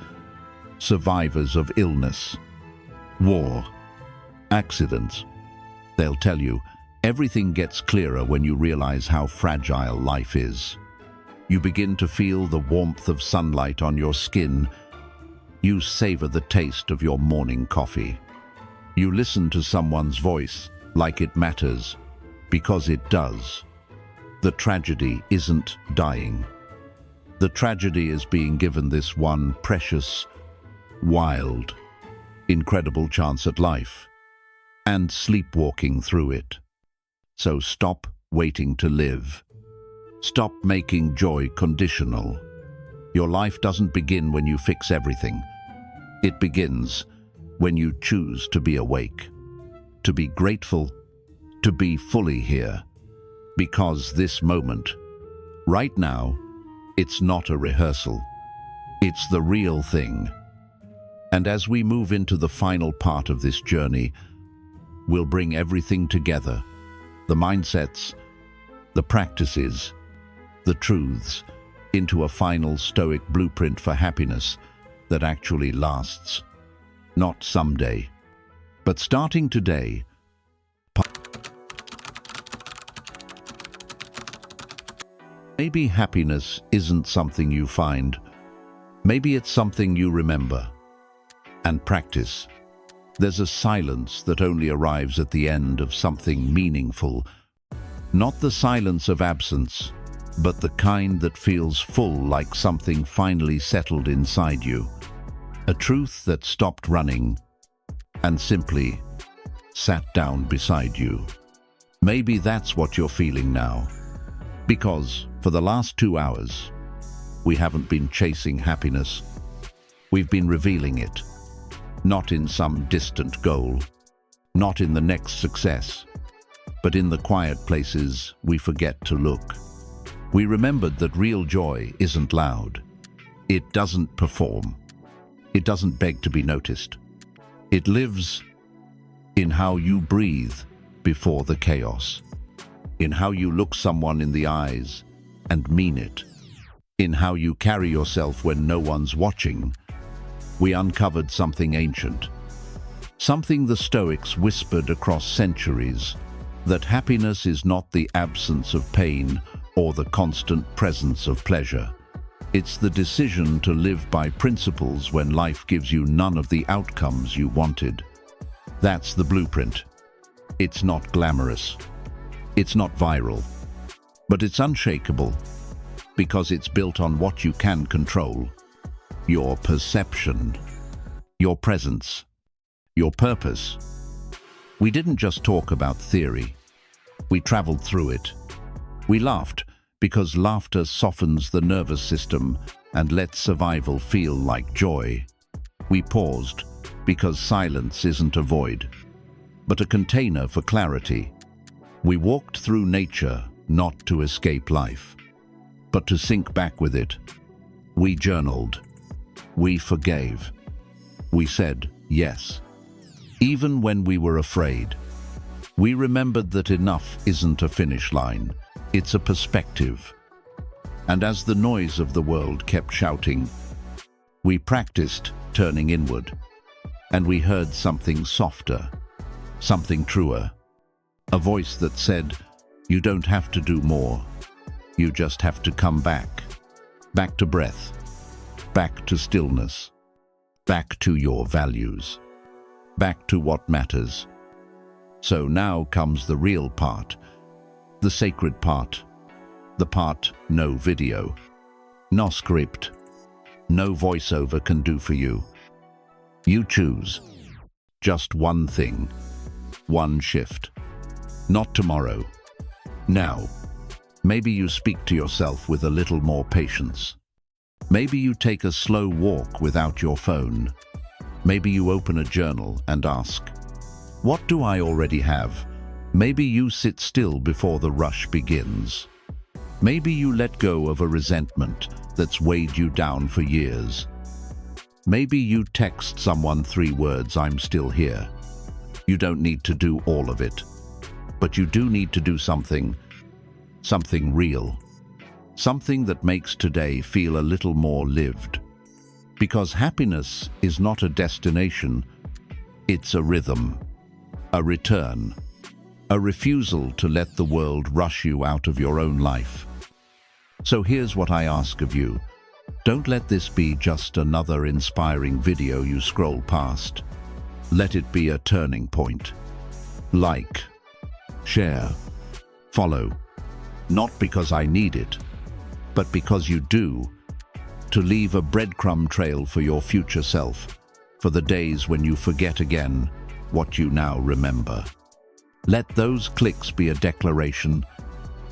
Survivors of illness, war, accidents. They'll tell you, everything gets clearer when you realize how fragile life is. You begin to feel the warmth of sunlight on your skin. You savor the taste of your morning coffee. You listen to someone's voice like it matters, because it does. The tragedy isn't dying. The tragedy is being given this one precious, wild, incredible chance at life, and sleepwalking through it. So stop waiting to live. Stop making joy conditional. Your life doesn't begin when you fix everything. It begins when you choose to be awake, to be grateful, to be fully here. Because this moment, right now, it's not a rehearsal. It's the real thing. And as we move into the final part of this journey, we'll bring everything together. The mindsets, the practices, the truths, into a final Stoic blueprint for happiness that actually lasts. Not someday, but starting today. Maybe happiness isn't something you find. Maybe it's something you remember and practice. There's a silence that only arrives at the end of something meaningful. Not the silence of absence, but the kind that feels full, like something finally settled inside you. A truth that stopped running and simply sat down beside you. Maybe that's what you're feeling now. Because for the last 2 hours, we haven't been chasing happiness. We've been revealing it. Not in some distant goal, not in the next success, but in the quiet places we forget to look. We remembered that real joy isn't loud. It doesn't perform. It doesn't beg to be noticed. It lives in how you breathe before the chaos, in how you look someone in the eyes and mean it, in how you carry yourself when no one's watching. We uncovered something ancient, something the Stoics whispered across centuries, that happiness is not the absence of pain or the constant presence of pleasure. It's the decision to live by principles when life gives you none of the outcomes you wanted. That's the blueprint. It's not glamorous. It's not viral. But it's unshakable because it's built on what you can control. Your perception, your presence, your purpose. We didn't just talk about theory. We traveled through it. We laughed because laughter softens the nervous system and lets survival feel like joy. We paused because silence isn't a void, but a container for clarity. We walked through nature not to escape life, but to sink back with it. We journaled. We forgave. We said yes, even when we were afraid. We remembered that enough isn't a finish line, it's a perspective. And as the noise of the world kept shouting, we practiced turning inward, and we heard something softer, something truer, a voice that said, "You don't have to do more. You just have to come back. Back to breath, back to stillness, back to your values, back to what matters." So now comes the real part, the sacred part, the part no video, no script, no voiceover can do for you. You choose just one thing, one shift. Not tomorrow, now. Maybe you speak to yourself with a little more patience. Maybe you take a slow walk without your phone. Maybe you open a journal and ask, "What do I already have?" Maybe you sit still before the rush begins. Maybe you let go of a resentment that's weighed you down for years. Maybe you text someone 3 words, "I'm still here." You don't need to do all of it, but you do need to do something real. Something that makes today feel a little more lived. Because happiness is not a destination, it's a rhythm, a return, a refusal to let the world rush you out of your own life. So here's what I ask of you. Don't let this be just another inspiring video you scroll past. Let it be a turning point. Like, share, follow. Not because I need it, but because you do, to leave a breadcrumb trail for your future self, for the days when you forget again what you now remember. Let those clicks be a declaration.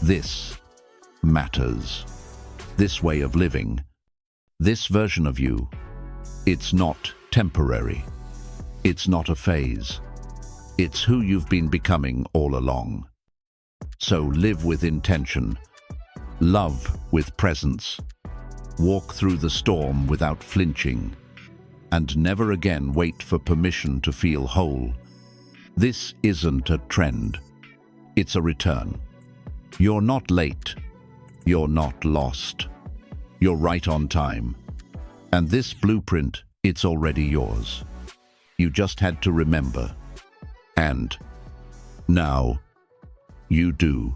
This matters. This way of living, this version of you, it's not temporary. It's not a phase. It's who you've been becoming all along. So live with intention, love with presence, walk through the storm without flinching, and never again wait for permission to feel whole. This isn't a trend. It's a return. You're not late. You're not lost. You're right on time. And this blueprint, it's already yours. You just had to remember. And now you do.